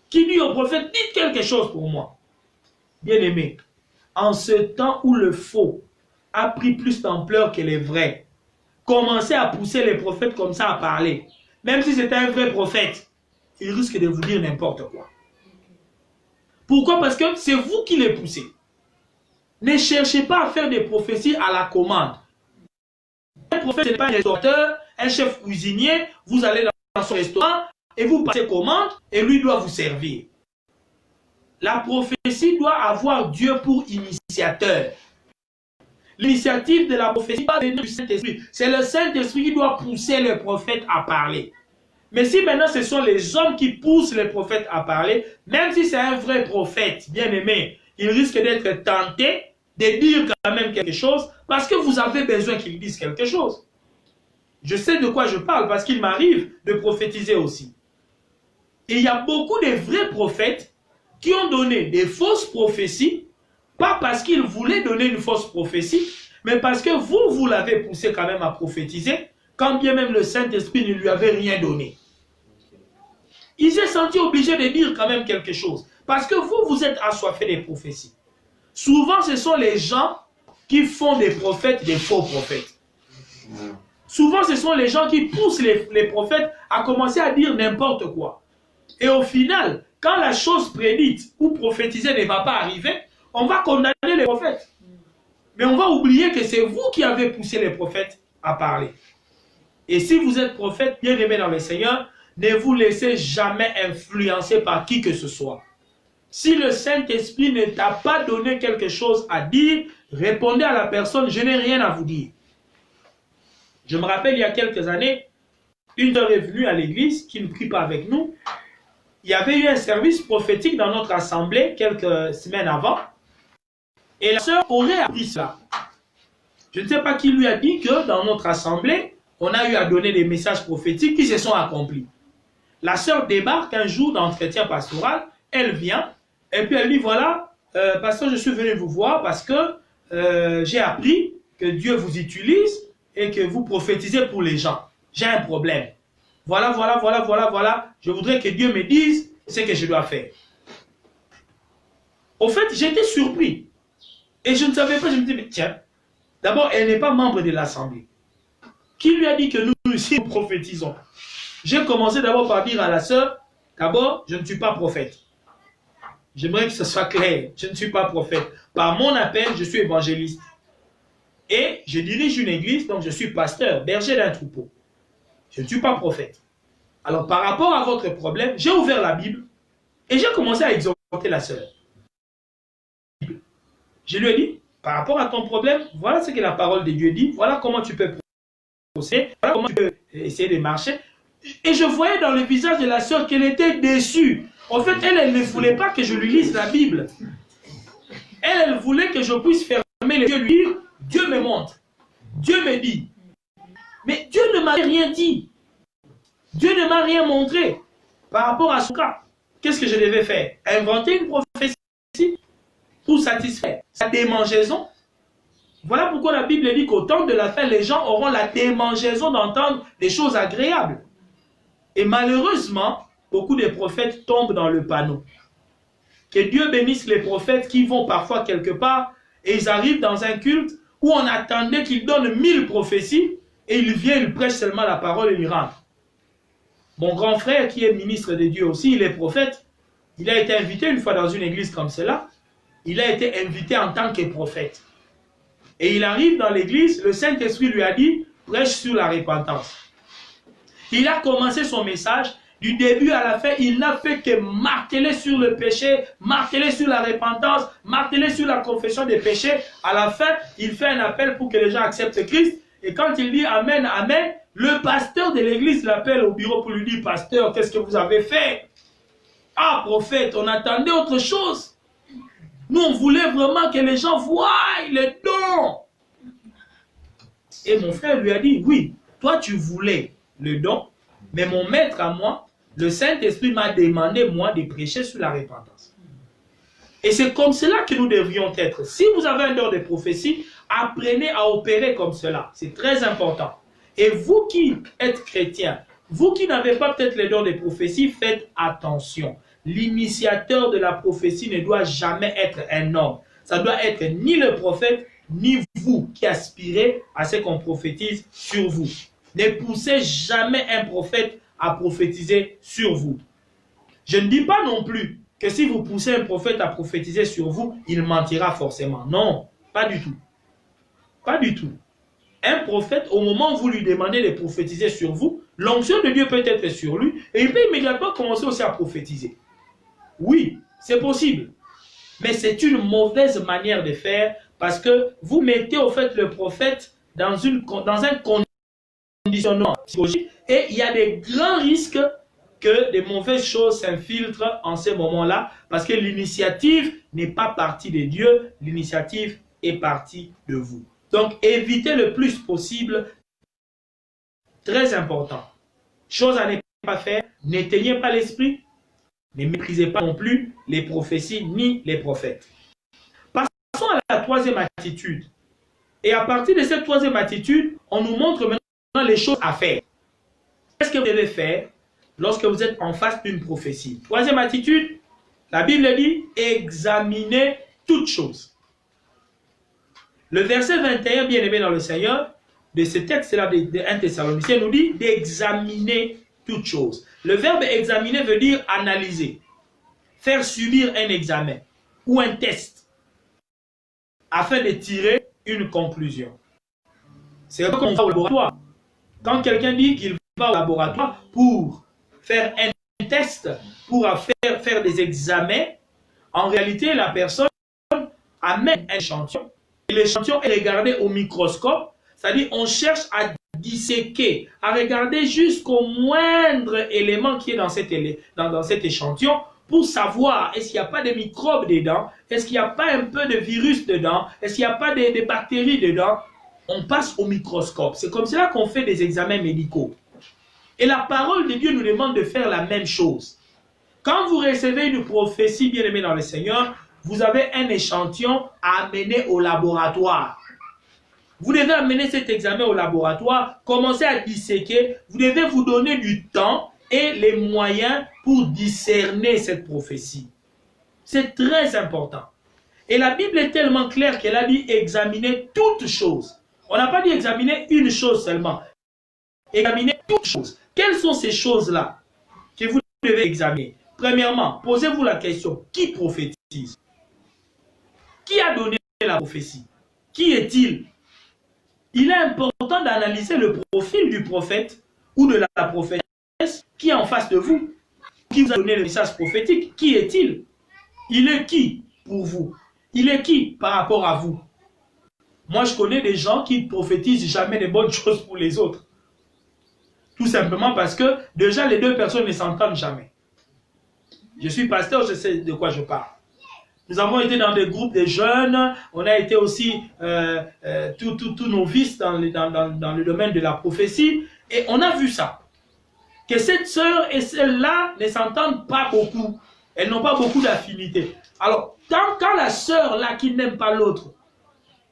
Qui dit au prophète, dites quelque chose pour moi. Bien aimé, en ce temps où le faux a pris plus d'ampleur que les vrais, commencez à pousser les prophètes comme ça à parler. Même si c'était un vrai prophète, il risque de vous dire n'importe quoi. Pourquoi? Parce que c'est vous qui les poussez. Ne cherchez pas à faire des prophéties à la commande. Un prophète, ce n'est pas un restaurateur, un chef cuisinier, vous allez dans son restaurant et vous passez commande et lui doit vous servir. La prophétie doit avoir Dieu pour initiateur. L'initiative de la prophétie va venir du Saint-Esprit. C'est le Saint-Esprit qui doit pousser les prophètes à parler. Mais si maintenant ce sont les hommes qui poussent les prophètes à parler, même si c'est un vrai prophète, bien aimé, il risque d'être tenté de dire quand même quelque chose parce que vous avez besoin qu'il dise quelque chose. Je sais de quoi je parle parce qu'il m'arrive de prophétiser aussi. Et il y a beaucoup de vrais prophètes qui ont donné des fausses prophéties, pas parce qu'ils voulaient donner une fausse prophétie, mais parce que vous l'avez poussé quand même à prophétiser, quand bien même le Saint-Esprit ne lui avait rien donné. Il s'est senti obligé de dire quand même quelque chose. Parce que vous êtes assoiffés des prophéties. Souvent, ce sont les gens qui font des prophètes, des faux prophètes. Souvent, ce sont les gens qui poussent les prophètes à commencer à dire n'importe quoi. Et au final, quand la chose prédite ou prophétisée ne va pas arriver, on va condamner les prophètes. Mais on va oublier que c'est vous qui avez poussé les prophètes à parler. Et si vous êtes prophète, bien aimé dans le Seigneur, ne vous laissez jamais influencer par qui que ce soit. Si le Saint-Esprit ne t'a pas donné quelque chose à dire, répondez à la personne, je n'ai rien à vous dire. Je me rappelle, il y a quelques années, une sœur est venue à l'église, qui ne prie pas avec nous. Il y avait eu un service prophétique dans notre assemblée, quelques semaines avant. Et la sœur aurait appris cela. Je ne sais pas qui lui a dit que dans notre assemblée, on a eu à donner des messages prophétiques qui se sont accomplis. La sœur débarque un jour d'entretien pastoral, elle vient, et puis elle dit, voilà, pasteur, je suis venu vous voir parce que j'ai appris que Dieu vous utilise et que vous prophétisez pour les gens. J'ai un problème. Voilà. Je voudrais que Dieu me dise ce que je dois faire. Au fait, j'étais surpris. Et je ne savais pas, je me dis, mais tiens, d'abord, elle n'est pas membre de l'assemblée. Qui lui a dit que nous ici, nous prophétisons? J'ai commencé d'abord par dire à la sœur, d'abord, je ne suis pas prophète. J'aimerais que ce soit clair, je ne suis pas prophète. Par mon appel, je suis évangéliste. Et je dirige une église, donc je suis pasteur, berger d'un troupeau. Je ne suis pas prophète. Alors, par rapport à votre problème, j'ai ouvert la Bible et j'ai commencé à exhorter la sœur. Je lui ai dit, par rapport à ton problème, voilà ce que la parole de Dieu dit, voilà comment tu peux procéder, voilà comment tu peux essayer de marcher. Et je voyais dans le visage de la sœur qu'elle était déçue. En fait, elle ne voulait pas que je lui lise la Bible. Elle voulait que je puisse fermer les yeux, lui dire, Dieu me montre, Dieu me dit. Mais Dieu ne m'a rien dit. Dieu ne m'a rien montré par rapport à ce cas. Qu'est-ce que je devais faire? Inventer une prophétie pour satisfaire sa démangeaison? Voilà pourquoi la Bible dit qu'au temps de la fin, les gens auront la démangeaison d'entendre des choses agréables. Et malheureusement, beaucoup de prophètes tombent dans le panneau. Que Dieu bénisse les prophètes qui vont parfois quelque part et ils arrivent dans un culte où on attendait qu'ils donnent 1000 prophéties et ils viennent, ils prêchent seulement la parole et ils rentrent. Mon grand frère qui est ministre de Dieu aussi, il est prophète. Il a été invité une fois dans une église comme cela. Il a été invité en tant que prophète. Et il arrive dans l'église, le Saint-Esprit lui a dit, prêche sur la repentance. Il a commencé son message, du début à la fin, il n'a fait que marteler sur le péché, marteler sur la repentance, marteler sur la confession des péchés. À la fin, il fait un appel pour que les gens acceptent Christ. Et quand il dit Amen, Amen, le pasteur de l'église l'appelle au bureau pour lui dire, pasteur, qu'est-ce que vous avez fait? Ah, prophète, on attendait autre chose. Nous, on voulait vraiment que les gens voient les dons. Et mon frère lui a dit, oui, toi tu voulais le don, mais mon maître à moi, le Saint-Esprit m'a demandé, moi, de prêcher sur la repentance. Et c'est comme cela que nous devrions être. Si vous avez un don de prophétie, apprenez à opérer comme cela. C'est très important. Et vous qui êtes chrétien, vous qui n'avez pas peut-être les dons de prophétie, faites attention. L'initiateur de la prophétie ne doit jamais être un homme. Ça doit être ni le prophète, ni vous qui aspirez à ce qu'on prophétise sur vous. Ne poussez jamais un prophète à prophétiser sur vous. Je ne dis pas non plus que si vous poussez un prophète à prophétiser sur vous, il mentira forcément. Non, pas du tout. Pas du tout. Un prophète, au moment où vous lui demandez de prophétiser sur vous, l'onction de Dieu peut être sur lui et il peut immédiatement commencer aussi à prophétiser. Oui, c'est possible. Mais c'est une mauvaise manière de faire parce que vous mettez au fait le prophète dans un conditionnement psychologique et il y a des grands risques que des mauvaises choses s'infiltrent en ces moments-là parce que l'initiative n'est pas partie de Dieu, l'initiative est partie de vous. Donc évitez le plus possible Très important. Chose à ne pas faire, n'éteignez pas l'esprit, ne méprisez pas non plus les prophéties ni les prophètes. Passons à la troisième attitude. Et à partir de cette troisième attitude, on nous montre maintenant les choses à faire. Qu'est-ce que vous devez faire lorsque vous êtes en face d'une prophétie? Troisième attitude, la Bible dit examinez toutes choses. Le verset 21, bien aimé dans le Seigneur, de ce texte-là de 1 Thessaloniciens, nous dit d'examiner toutes choses. Le verbe examiner veut dire analyser, faire subir un examen ou un test afin de tirer une conclusion. C'est comme on va au laboratoire. Quand quelqu'un dit qu'il va au laboratoire pour faire un test, pour faire des examens, en réalité, la personne amène un échantillon. Et l'échantillon est regardé au microscope, c'est-à-dire on cherche à disséquer, à regarder jusqu'au moindre élément qui est dans cet échantillon pour savoir est-ce qu'il n'y a pas de microbes dedans, est-ce qu'il n'y a pas un peu de virus dedans, est-ce qu'il n'y a pas de bactéries dedans. On passe au microscope. C'est comme cela qu'on fait des examens médicaux. Et la parole de Dieu nous demande de faire la même chose. Quand vous recevez une prophétie, bien aimée dans le Seigneur, vous avez un échantillon à amener au laboratoire. Vous devez amener cet examen au laboratoire, commencer à disséquer. Vous devez vous donner du temps et les moyens pour discerner cette prophétie. C'est très important. Et la Bible est tellement claire qu'elle a dit examiner toutes choses. On n'a pas dit examiner une chose seulement. Examiner toutes choses. Quelles sont ces choses-là que vous devez examiner? Premièrement, posez-vous la question, qui prophétise? Qui a donné la prophétie? Qui est-il? Il est important d'analyser le profil du prophète ou de la prophétesse qui est en face de vous. Qui vous a donné le message prophétique? Qui est-il? Il est qui pour vous? Il est qui par rapport à vous? Moi, je connais des gens qui ne prophétisent jamais de bonnes choses pour les autres. Tout simplement parce que déjà les deux personnes ne s'entendent jamais. Je suis pasteur, je sais de quoi je parle. Nous avons été dans des groupes de jeunes, on a été aussi tous novices dans le domaine de la prophétie, et on a vu ça. Que cette sœur et celle-là ne s'entendent pas beaucoup. Elles n'ont pas beaucoup d'affinité. Alors, quand la sœur là qui n'aime pas l'autre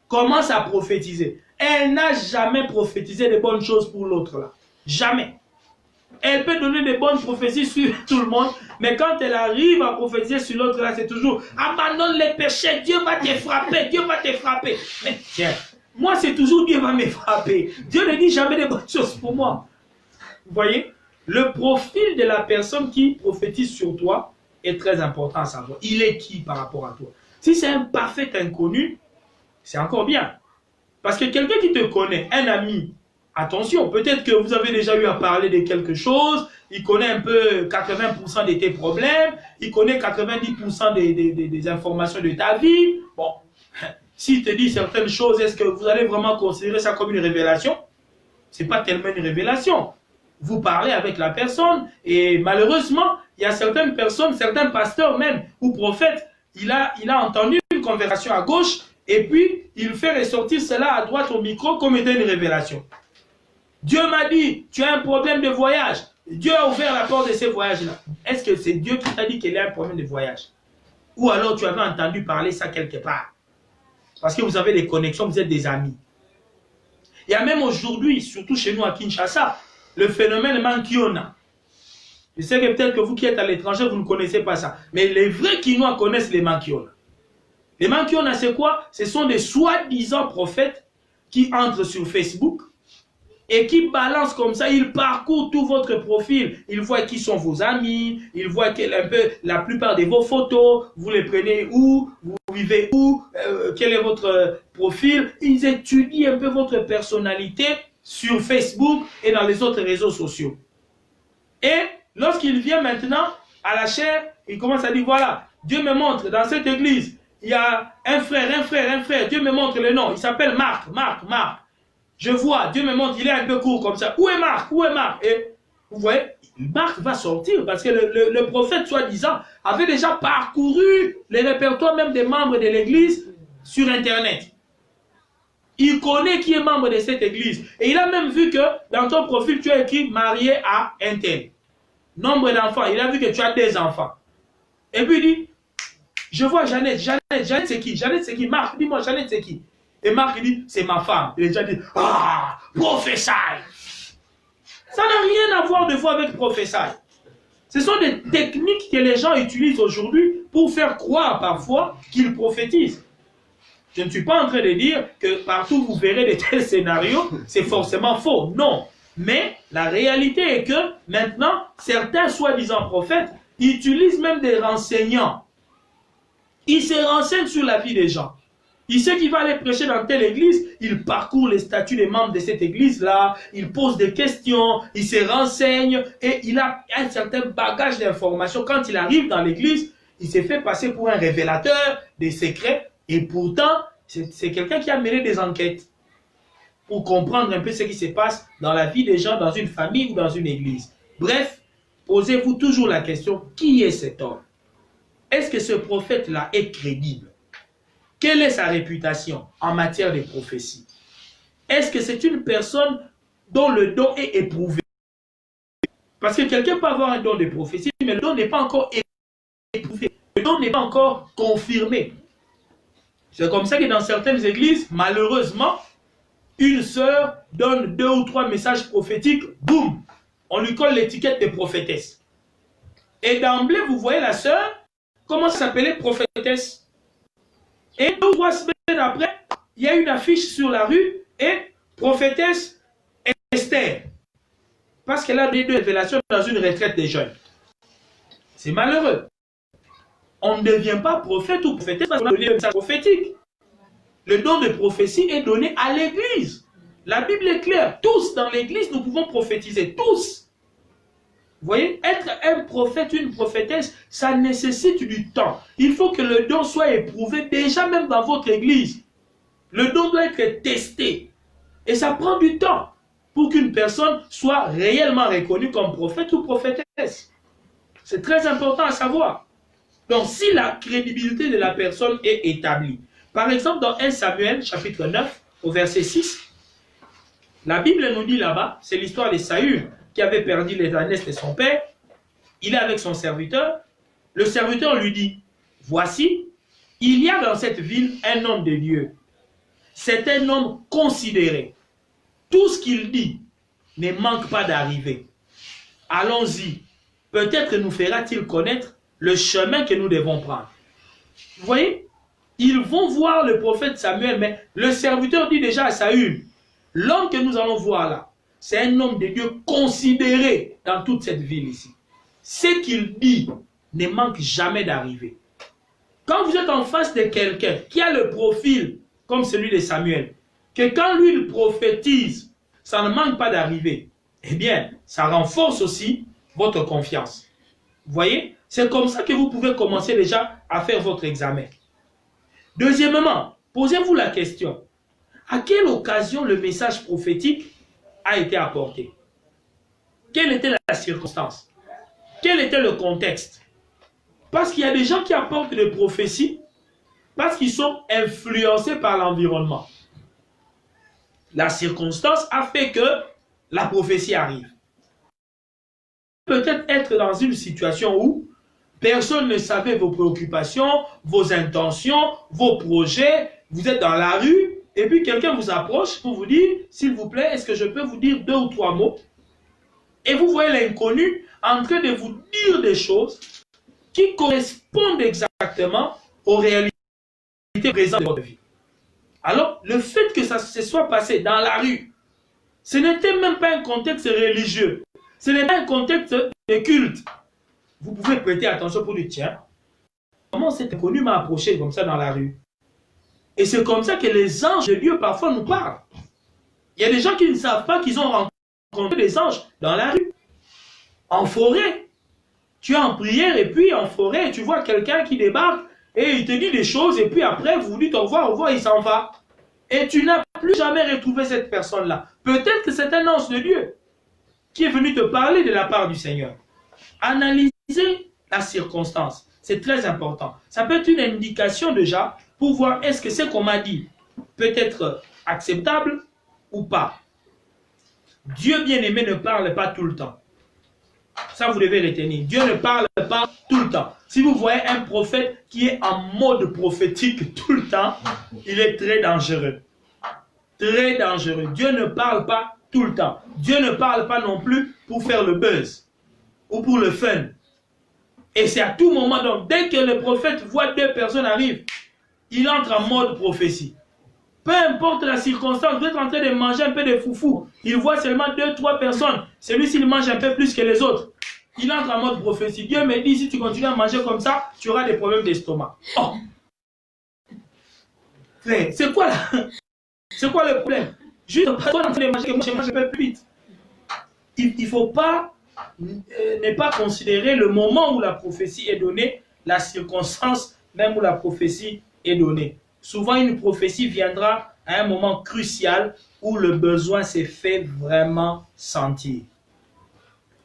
commence à prophétiser, elle n'a jamais prophétisé de bonnes choses pour l'autre là. Jamais. Elle peut donner de bonnes prophéties sur tout le monde, mais quand elle arrive à prophétiser sur l'autre là, c'est toujours abandonne les péchés, Dieu va te frapper, Dieu va te frapper. Mais tiens, moi c'est toujours Dieu va me frapper. Dieu ne dit jamais de bonnes choses pour moi. Vous voyez? Le profil de la personne qui prophétise sur toi est très important à savoir. Il est qui par rapport à toi? Si c'est un parfait inconnu, c'est encore bien. Parce que quelqu'un qui te connaît, un ami, attention, peut-être que vous avez déjà eu à parler de quelque chose, il connaît un peu 80% de tes problèmes, il connaît 90% des informations de ta vie. Bon, s'il te dit certaines choses, est-ce que vous allez vraiment considérer ça comme une révélation? Ce n'est pas tellement une révélation. Vous parlez avec la personne et malheureusement, il y a certaines personnes, certains pasteurs même ou prophètes, il a entendu une conversation à gauche et puis il fait ressortir cela à droite au micro comme étant une révélation. Dieu m'a dit, tu as un problème de voyage. Dieu a ouvert la porte de ces voyages-là. Est-ce que c'est Dieu qui t'a dit qu'il y a un problème de voyage? Ou alors tu avais entendu parler ça quelque part? Parce que vous avez des connexions, vous êtes des amis. Il y a même aujourd'hui, surtout chez nous à Kinshasa, le phénomène Mankiona. Je sais que peut-être que vous qui êtes à l'étranger, vous ne connaissez pas ça. Mais les vrais Kinois connaissent les Mankiona. Les Mankiona, c'est quoi? Ce sont des soi-disant prophètes qui entrent sur Facebook et qui balancent comme ça, ils parcourent tout votre profil. Ils voient qui sont vos amis, ils voient un peu la plupart de vos photos, vous les prenez où, vous vivez où, quel est votre profil. Ils étudient un peu votre personnalité sur Facebook et dans les autres réseaux sociaux. Et lorsqu'il vient maintenant à la chair, il commence à dire, voilà, Dieu me montre dans cette église, il y a un frère, Dieu me montre le nom, il s'appelle Marc. Je vois, Dieu me montre, il est un peu court comme ça. Où est Marc? Et vous voyez, Marc va sortir parce que le prophète, soi-disant, avait déjà parcouru les répertoires même des membres de l'église sur Internet. Il connaît qui est membre de cette église. Et il a même vu que dans ton profil, tu as écrit marié à un tel. Nombre d'enfants. Il a vu que tu as des enfants. Et puis il dit, je vois Jeannette. Jeannette c'est qui? Jeannette c'est qui? Marc, dis-moi, Jeannette c'est qui? Et Marc il dit, c'est ma femme. Et les gens disent, ah, professeur. Ça n'a rien à voir de voir avec professeur. Ce sont des techniques que les gens utilisent aujourd'hui pour faire croire parfois qu'ils prophétisent. Je ne suis pas en train de dire que partout vous verrez de tels scénarios, c'est forcément faux. Non. Mais la réalité est que maintenant, certains soi-disant prophètes utilisent même des renseignants. Ils se renseignent sur la vie des gens. Il sait qu'il va aller prêcher dans telle église, il parcourt les statuts des membres de cette église-là, il pose des questions, il se renseigne et il a un certain bagage d'informations. Quand il arrive dans l'église, il s'est fait passer pour un révélateur des secrets et pourtant, c'est quelqu'un qui a mené des enquêtes pour comprendre un peu ce qui se passe dans la vie des gens, dans une famille ou dans une église. Bref, posez-vous toujours la question, qui est cet homme? Est-ce que ce prophète-là est crédible? Quelle est sa réputation en matière de prophétie? Est-ce que c'est une personne dont le don est éprouvé? Parce que quelqu'un peut avoir un don de prophétie, mais le don n'est pas encore éprouvé. Le don n'est pas encore confirmé. C'est comme ça que dans certaines églises, malheureusement, une sœur donne 2 ou 3 messages prophétiques, boum, on lui colle l'étiquette de prophétesse. Et d'emblée, vous voyez la sœur, comment ça s'appelait prophétesse? Et 2 ou 3 semaines après, il y a une affiche sur la rue et prophétesse Esther. Parce qu'elle a donné 2 révélations dans une retraite des jeunes. C'est malheureux. On ne devient pas prophète ou prophétesse parce qu'on a donné un message prophétique. Le don de prophétie est donné à l'église. La Bible est claire. Tous dans l'église, nous pouvons prophétiser. Tous. Vous voyez, être un prophète, une prophétesse, ça nécessite du temps. Il faut que le don soit éprouvé déjà même dans votre église. Le don doit être testé. Et ça prend du temps pour qu'une personne soit réellement reconnue comme prophète ou prophétesse. C'est très important à savoir. Donc, si la crédibilité de la personne est établie, par exemple dans 1 Samuel, chapitre 9, au verset 6, la Bible nous dit là-bas, c'est l'histoire de Saül, qui avait perdu les ânesses de son père. Il est avec son serviteur. Le serviteur lui dit, voici, il y a dans cette ville un homme de Dieu. C'est un homme considéré. Tout ce qu'il dit ne manque pas d'arriver. Allons-y. Peut-être nous fera-t-il connaître le chemin que nous devons prendre. Vous voyez, ils vont voir le prophète Samuel, mais le serviteur dit déjà à Saül, l'homme que nous allons voir là, c'est un homme de Dieu considéré dans toute cette ville ici. Ce qu'il dit ne manque jamais d'arriver. Quand vous êtes en face de quelqu'un qui a le profil comme celui de Samuel, que quand lui il prophétise, ça ne manque pas d'arriver, eh bien, ça renforce aussi votre confiance. Vous voyez, c'est comme ça que vous pouvez commencer déjà à faire votre examen. Deuxièmement, posez-vous la question, à quelle occasion le message prophétique a été apporté? Quelle était la circonstance? Quel était le contexte? Parce qu'il y a des gens qui apportent des prophéties parce qu'ils sont influencés par l'environnement. La circonstance a fait que la prophétie arrive. Peut-être être dans une situation où personne ne savait vos préoccupations, vos intentions, vos projets, vous êtes dans la rue, et puis quelqu'un vous approche pour vous dire, s'il vous plaît, est-ce que je peux vous dire 2 ou 3 mots? Et vous voyez l'inconnu en train de vous dire des choses qui correspondent exactement aux réalités présentes de votre vie. Alors, le fait que ça se soit passé dans la rue, ce n'était même pas un contexte religieux, ce n'est pas un contexte de culte. Vous pouvez prêter attention pour dire, tiens, comment cet inconnu m'a approché comme ça dans la rue? Et c'est comme ça que les anges de Dieu parfois nous parlent. Il y a des gens qui ne savent pas qu'ils ont rencontré des anges dans la rue, en forêt. Tu es en prière et puis en forêt, tu vois quelqu'un qui débarque et il te dit des choses et puis après vous dites au revoir, il s'en va. Et tu n'as plus jamais retrouvé cette personne-là. Peut-être que c'est un ange de Dieu qui est venu te parler de la part du Seigneur. Analysez la circonstance. C'est très important. Ça peut être une indication déjà pour voir est-ce que ce qu'on m'a dit peut être acceptable ou pas. Dieu bien-aimé ne parle pas tout le temps. Ça, vous devez retenir. Dieu ne parle pas tout le temps. Si vous voyez un prophète qui est en mode prophétique tout le temps, il est très dangereux. Très dangereux. Dieu ne parle pas tout le temps. Dieu ne parle pas non plus pour faire le buzz ou pour le fun. Et c'est à tout moment, donc, dès que le prophète voit deux personnes arriver, il entre en mode prophétie. Peu importe la circonstance, vous êtes en train de manger un peu de foufou. Il voit seulement 2-3 personnes. Celui-ci, il mange un peu plus que les autres. Il entre en mode prophétie. Dieu me dit, si tu continues à manger comme ça, tu auras des problèmes d'estomac. Oh! C'est quoi là? C'est quoi le problème? Juste parce qu'on est en train de manger, que moi je mange un peu plus vite. Il ne faut pas ne pas considérer le moment où la prophétie est donnée, la circonstance même où la prophétie est donnée. Souvent, une prophétie viendra à un moment crucial où le besoin s'est fait vraiment sentir.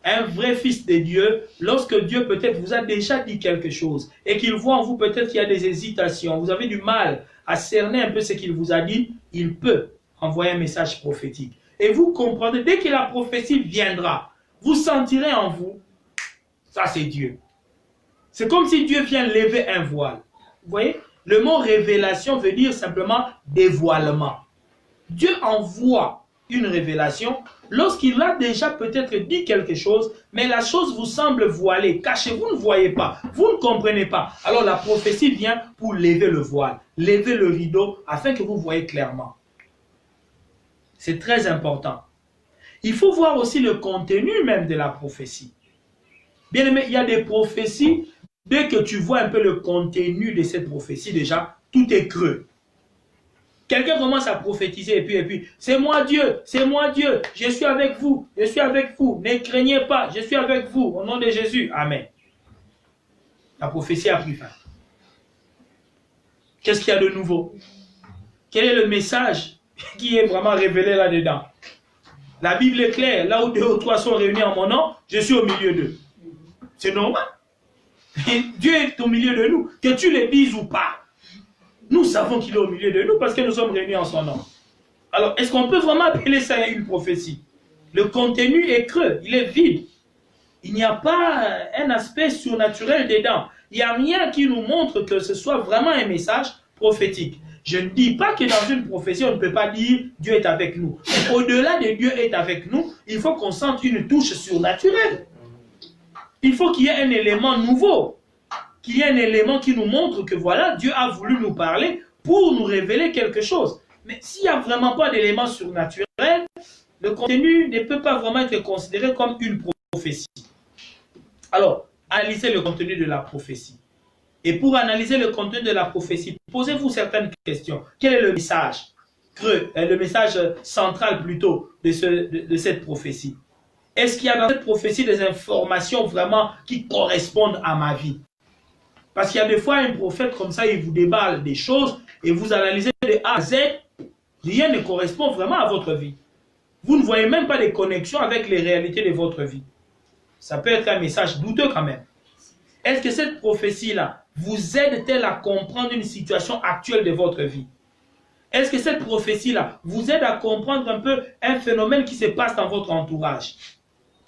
Un vrai fils de Dieu, lorsque Dieu peut-être vous a déjà dit quelque chose et qu'il voit en vous peut-être qu'il y a des hésitations, vous avez du mal à cerner un peu ce qu'il vous a dit, il peut envoyer un message prophétique. Et vous comprendrez, dès que la prophétie viendra, vous sentirez en vous, ça c'est Dieu. C'est comme si Dieu vient lever un voile. Vous voyez? Le mot révélation veut dire simplement dévoilement. Dieu envoie une révélation lorsqu'il a déjà peut-être dit quelque chose, mais la chose vous semble voilée, cachée, vous ne voyez pas, vous ne comprenez pas. Alors la prophétie vient pour lever le voile, lever le rideau, afin que vous voyez clairement. C'est très important. Il faut voir aussi le contenu même de la prophétie. Bien aimé, il y a des prophéties, dès que tu vois un peu le contenu de cette prophétie déjà, tout est creux. Quelqu'un commence à prophétiser et puis, c'est moi Dieu, je suis avec vous, ne craignez pas, je suis avec vous, au nom de Jésus, amen. La prophétie a pris fin. Qu'est-ce qu'il y a de nouveau? Quel est le message qui est vraiment révélé là-dedans? La Bible est claire, là où 2 ou 3 sont réunis en mon nom, je suis au milieu d'eux. C'est normal. Et Dieu est au milieu de nous, que tu le dises ou pas. Nous savons qu'il est au milieu de nous parce que nous sommes réunis en son nom. Alors, est-ce qu'on peut vraiment appeler ça une prophétie? Le contenu est creux, il est vide. Il n'y a pas un aspect surnaturel dedans. Il n'y a rien qui nous montre que ce soit vraiment un message prophétique. Je ne dis pas que dans une prophétie, on ne peut pas dire Dieu est avec nous. Au-delà de Dieu est avec nous, il faut qu'on sente une touche surnaturelle. Il faut qu'il y ait un élément nouveau. Qu'il y ait un élément qui nous montre que voilà, Dieu a voulu nous parler pour nous révéler quelque chose. Mais s'il n'y a vraiment pas d'élément surnaturel, le contenu ne peut pas vraiment être considéré comme une prophétie. Alors, analysez le contenu de la prophétie. Et pour analyser le contenu de la prophétie, posez-vous certaines questions. Quel est le message creux, le message central plutôt de cette prophétie? Est-ce qu'il y a dans cette prophétie des informations vraiment qui correspondent à ma vie? Parce qu'il y a des fois un prophète comme ça, il vous déballe des choses et vous analysez de A à Z, rien ne correspond vraiment à votre vie. Vous ne voyez même pas de connexion avec les réalités de votre vie. Ça peut être un message douteux quand même. Est-ce que cette prophétie-là vous aide-t-elle à comprendre une situation actuelle de votre vie? Est-ce que cette prophétie-là vous aide à comprendre un peu un phénomène qui se passe dans votre entourage?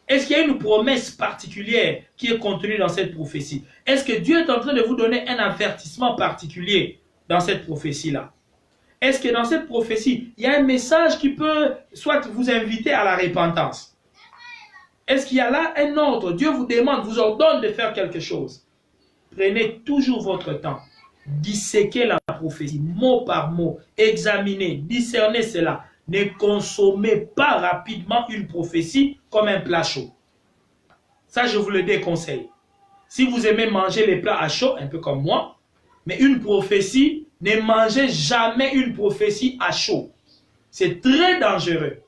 Est-ce qu'il y a une promesse particulière qui est contenue dans cette prophétie? Est-ce que Dieu est en train de vous donner un avertissement particulier dans cette prophétie-là? Est-ce que dans cette prophétie, il y a un message qui peut soit vous inviter à la repentance? Est-ce qu'il y a là un ordre? Dieu vous demande, vous ordonne de faire quelque chose. Prenez toujours votre temps. Disséquez la prophétie, mot par mot. Examinez, discernez cela. Ne consommez pas rapidement une prophétie comme un plat chaud. Ça, je vous le déconseille. Si vous aimez manger les plats à chaud, un peu comme moi, mais une prophétie, ne mangez jamais une prophétie à chaud. C'est très dangereux.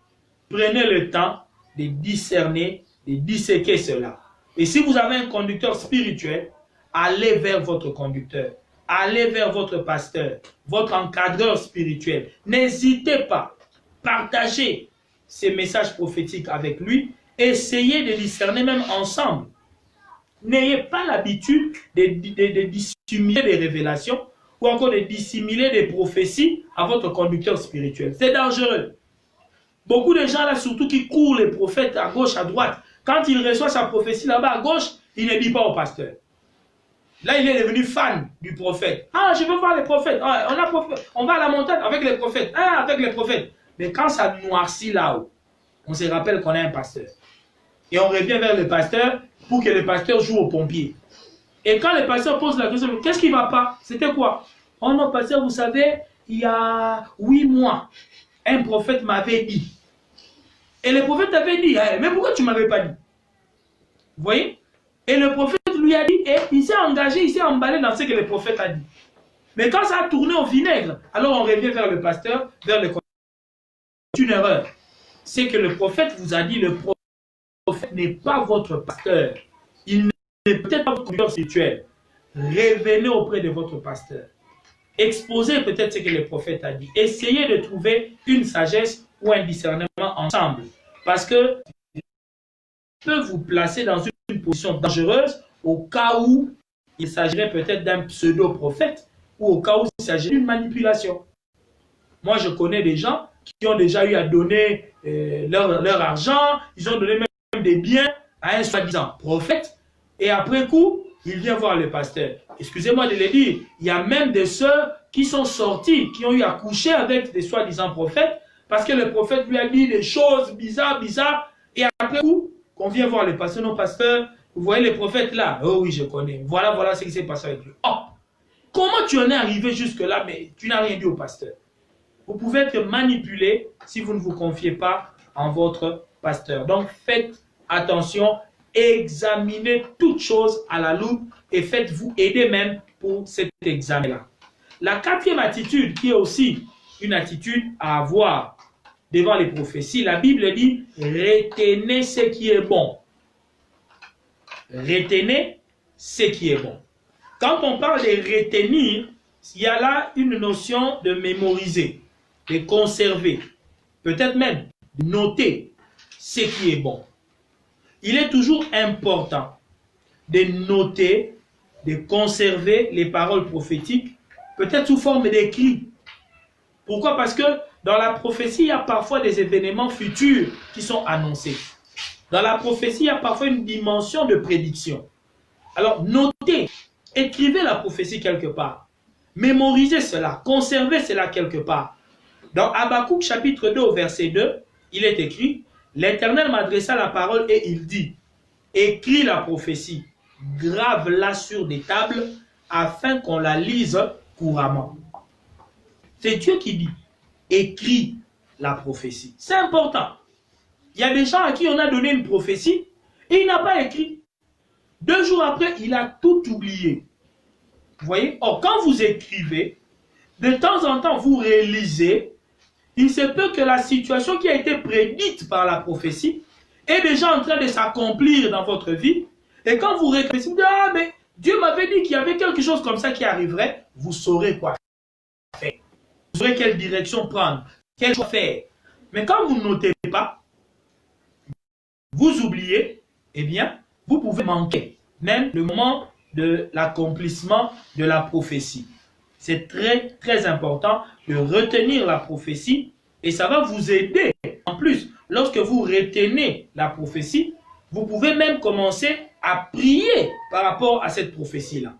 Prenez le temps de discerner, de disséquer cela. Et si vous avez un conducteur spirituel, allez vers votre conducteur. Allez vers votre pasteur, votre encadreur spirituel. N'hésitez pas. Partagez ces messages prophétiques avec lui. Essayez de discerner même ensemble. N'ayez pas l'habitude de dissimuler des révélations ou encore de dissimuler des prophéties à votre conducteur spirituel. C'est dangereux. Beaucoup de gens là, surtout qui courent les prophètes à gauche, à droite, quand il reçoit sa prophétie là-bas à gauche, il ne dit pas au pasteur. Là, il est devenu fan du prophète. Ah, je veux voir les prophètes. Ah, on va à la montagne avec les prophètes. Ah, avec les prophètes. Mais quand ça noircit là-haut, on se rappelle qu'on a un pasteur. Et on revient vers le pasteur pour que le pasteur joue au pompier. Et quand le pasteur pose la question, qu'est-ce qui ne va pas? C'était quoi? Oh non, pasteur, vous savez, il y a 8 mois, un prophète m'avait dit. Et le prophète avait dit, mais pourquoi tu ne m'avais pas dit? Vous voyez? Et le prophète lui a dit, et il s'est engagé, il s'est emballé dans ce que le prophète a dit. Mais quand ça a tourné au vinaigre, alors on revient vers le pasteur, vers le conseiller. C'est une erreur. C'est que le prophète vous a dit, le prophète n'est pas votre pasteur. Il n'est peut-être pas votre conducteur spirituel. Revenez auprès de votre pasteur. Exposez peut-être ce que le prophète a dit. Essayez de trouver une sagesse ou un discernement ensemble. Parce que peut vous placer dans une position dangereuse au cas où il s'agirait peut-être d'un pseudo-prophète ou au cas où il s'agirait d'une manipulation. Moi, je connais des gens qui ont déjà eu à donner leur argent, ils ont donné même des biens à un soi-disant prophète, et après coup, il vient voir le pasteur. Excusez-moi de le dire, il y a même des sœurs qui sont sorties, qui ont eu à coucher avec des soi-disant prophètes, parce que le prophète lui a dit des choses bizarres, et après coup, qu'on vient voir le pasteur, non pasteur, vous voyez les prophètes là? Oh oui, je connais. Voilà ce qui s'est passé avec lui. Oh, comment tu en es arrivé jusque-là, mais tu n'as rien dit au pasteur? Vous pouvez être manipulé si vous ne vous confiez pas en votre pasteur. Donc faites attention, examinez toutes choses à la loupe et faites-vous aider même pour cet examen-là. La quatrième attitude, qui est aussi une attitude à avoir devant les prophéties, la Bible dit « Retenez ce qui est bon ». Retenez ce qui est bon. Quand on parle de retenir, il y a là une notion de mémoriser, de conserver, peut-être même de noter ce qui est bon. Il est toujours important de noter, de conserver les paroles prophétiques, peut-être sous forme d'écrit. Pourquoi? Parce que dans la prophétie, il y a parfois des événements futurs qui sont annoncés. Dans la prophétie, il y a parfois une dimension de prédiction. Alors, notez, écrivez la prophétie quelque part. Mémorisez cela, conservez cela quelque part. Dans Habakkuk chapitre 2 au verset 2, il est écrit, « L'Éternel m'adressa la parole et il dit, écris la prophétie, grave-la sur des tables, afin qu'on la lise couramment. » C'est Dieu qui dit, écris la prophétie. C'est important. Il y a des gens à qui on a donné une prophétie et il n'a pas écrit. 2 jours après, il a tout oublié. Vous voyez? Or, quand vous écrivez, de temps en temps, vous réalisez, il se peut que la situation qui a été prédite par la prophétie est déjà en train de s'accomplir dans votre vie. Et quand vous réfléchissez, ah, mais Dieu m'avait dit qu'il y avait quelque chose comme ça qui arriverait, vous saurez quoi faire. Vous saurez quelle direction prendre, quel choix faire. Mais quand vous ne notez pas, vous oubliez, eh bien, vous pouvez manquer même le moment de l'accomplissement de la prophétie. C'est très, très important de retenir la prophétie et ça va vous aider. En plus, lorsque vous retenez la prophétie, vous pouvez même commencer à prier par rapport à cette prophétie-là.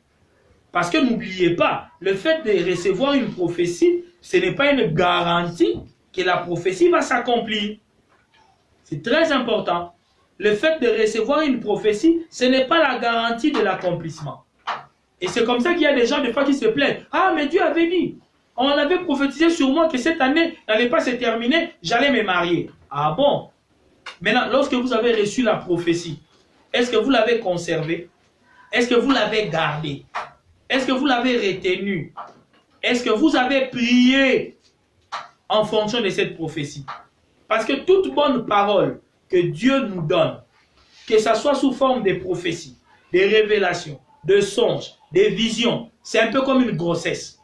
Parce que n'oubliez pas, le fait de recevoir une prophétie, ce n'est pas une garantie que la prophétie va s'accomplir. C'est très important. Le fait de recevoir une prophétie, ce n'est pas la garantie de l'accomplissement. Et c'est comme ça qu'il y a des gens des fois qui se plaignent. Ah, mais Dieu avait dit, on avait prophétisé sur moi que cette année n'allait pas se terminer, j'allais me marier. Ah bon? Maintenant, lorsque vous avez reçu la prophétie, est-ce que vous l'avez conservée? Est-ce que vous l'avez gardée? Est-ce que vous l'avez retenue? Est-ce que vous avez prié en fonction de cette prophétie? Parce que toute bonne parole que Dieu nous donne, que ce soit sous forme de prophéties, de révélations, de songes, des visions, c'est un peu comme une grossesse.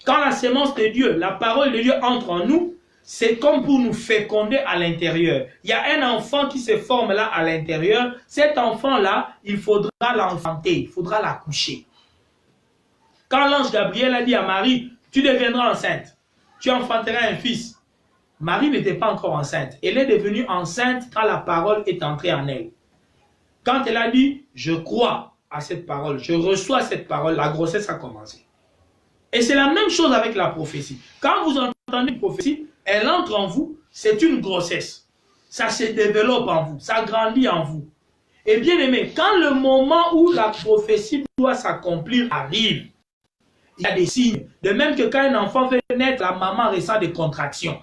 Quand la sémence de Dieu, la parole de Dieu entre en nous, c'est comme pour nous féconder à l'intérieur. Il y a un enfant qui se forme là à l'intérieur. Cet enfant-là, il faudra l'enfanter, il faudra l'accoucher. Quand l'ange Gabriel a dit à Marie, tu deviendras enceinte, tu enfanteras un fils. Marie n'était pas encore enceinte. Elle est devenue enceinte quand la parole est entrée en elle. Quand elle a dit, je crois à cette parole, je reçois cette parole, la grossesse a commencé. Et c'est la même chose avec la prophétie. Quand vous entendez une prophétie, elle entre en vous, c'est une grossesse. Ça se développe en vous, ça grandit en vous. Et bien aimé, quand le moment où la prophétie doit s'accomplir arrive, il y a des signes. De même que quand un enfant fait naître, la maman ressent des contractions.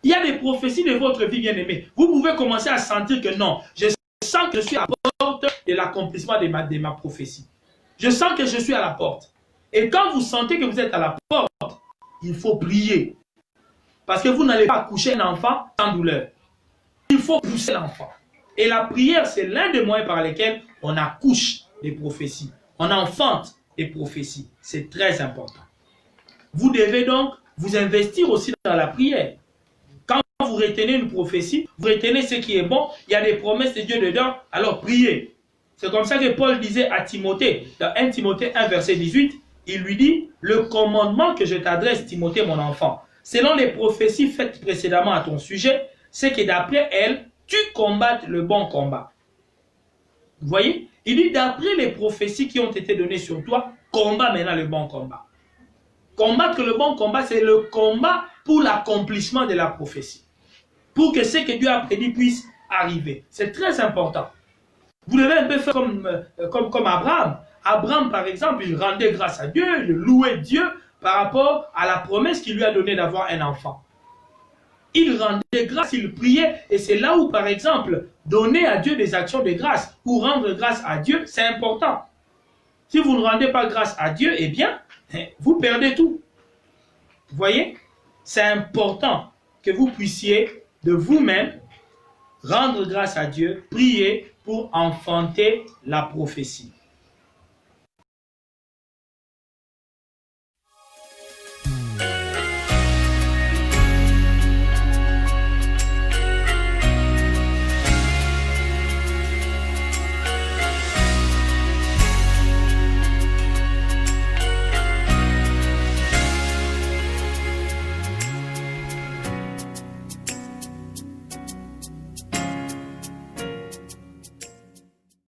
Il y a des prophéties de votre vie, bien aimé. Vous pouvez commencer à sentir que non, je sens que je suis à la porte de l'accomplissement de ma prophétie. Je sens que je suis à la porte. Et quand vous sentez que vous êtes à la porte, il faut prier. Parce que vous n'allez pas accoucher un enfant sans douleur. Il faut pousser l'enfant. Et la prière, c'est l'un des moyens par lesquels on accouche des prophéties. On enfante des prophéties. C'est très important. Vous devez donc vous investir aussi dans la prière. Quand vous retenez une prophétie, vous retenez ce qui est bon, il y a des promesses de Dieu dedans, alors priez. C'est comme ça que Paul disait à Timothée, dans 1 Timothée 1, verset 18, il lui dit, le commandement que je t'adresse, Timothée, mon enfant, selon les prophéties faites précédemment à ton sujet, c'est que d'après elles, tu combattes le bon combat. Vous voyez? Il dit, d'après les prophéties qui ont été données sur toi, combat maintenant le bon combat. Combattre le bon combat, c'est le combat pour l'accomplissement de la prophétie. Pour que ce que Dieu a prédit puisse arriver. C'est très important. Vous devez un peu faire comme Abraham. Abraham, par exemple, il rendait grâce à Dieu, il louait Dieu par rapport à la promesse qu'il lui a donnée d'avoir un enfant. Il rendait grâce, il priait, et c'est là où, par exemple, donner à Dieu des actions de grâce ou rendre grâce à Dieu, c'est important. Si vous ne rendez pas grâce à Dieu, eh bien, vous perdez tout. Vous voyez? C'est important que vous puissiez de vous-même rendre grâce à Dieu, prier pour enfanter la prophétie.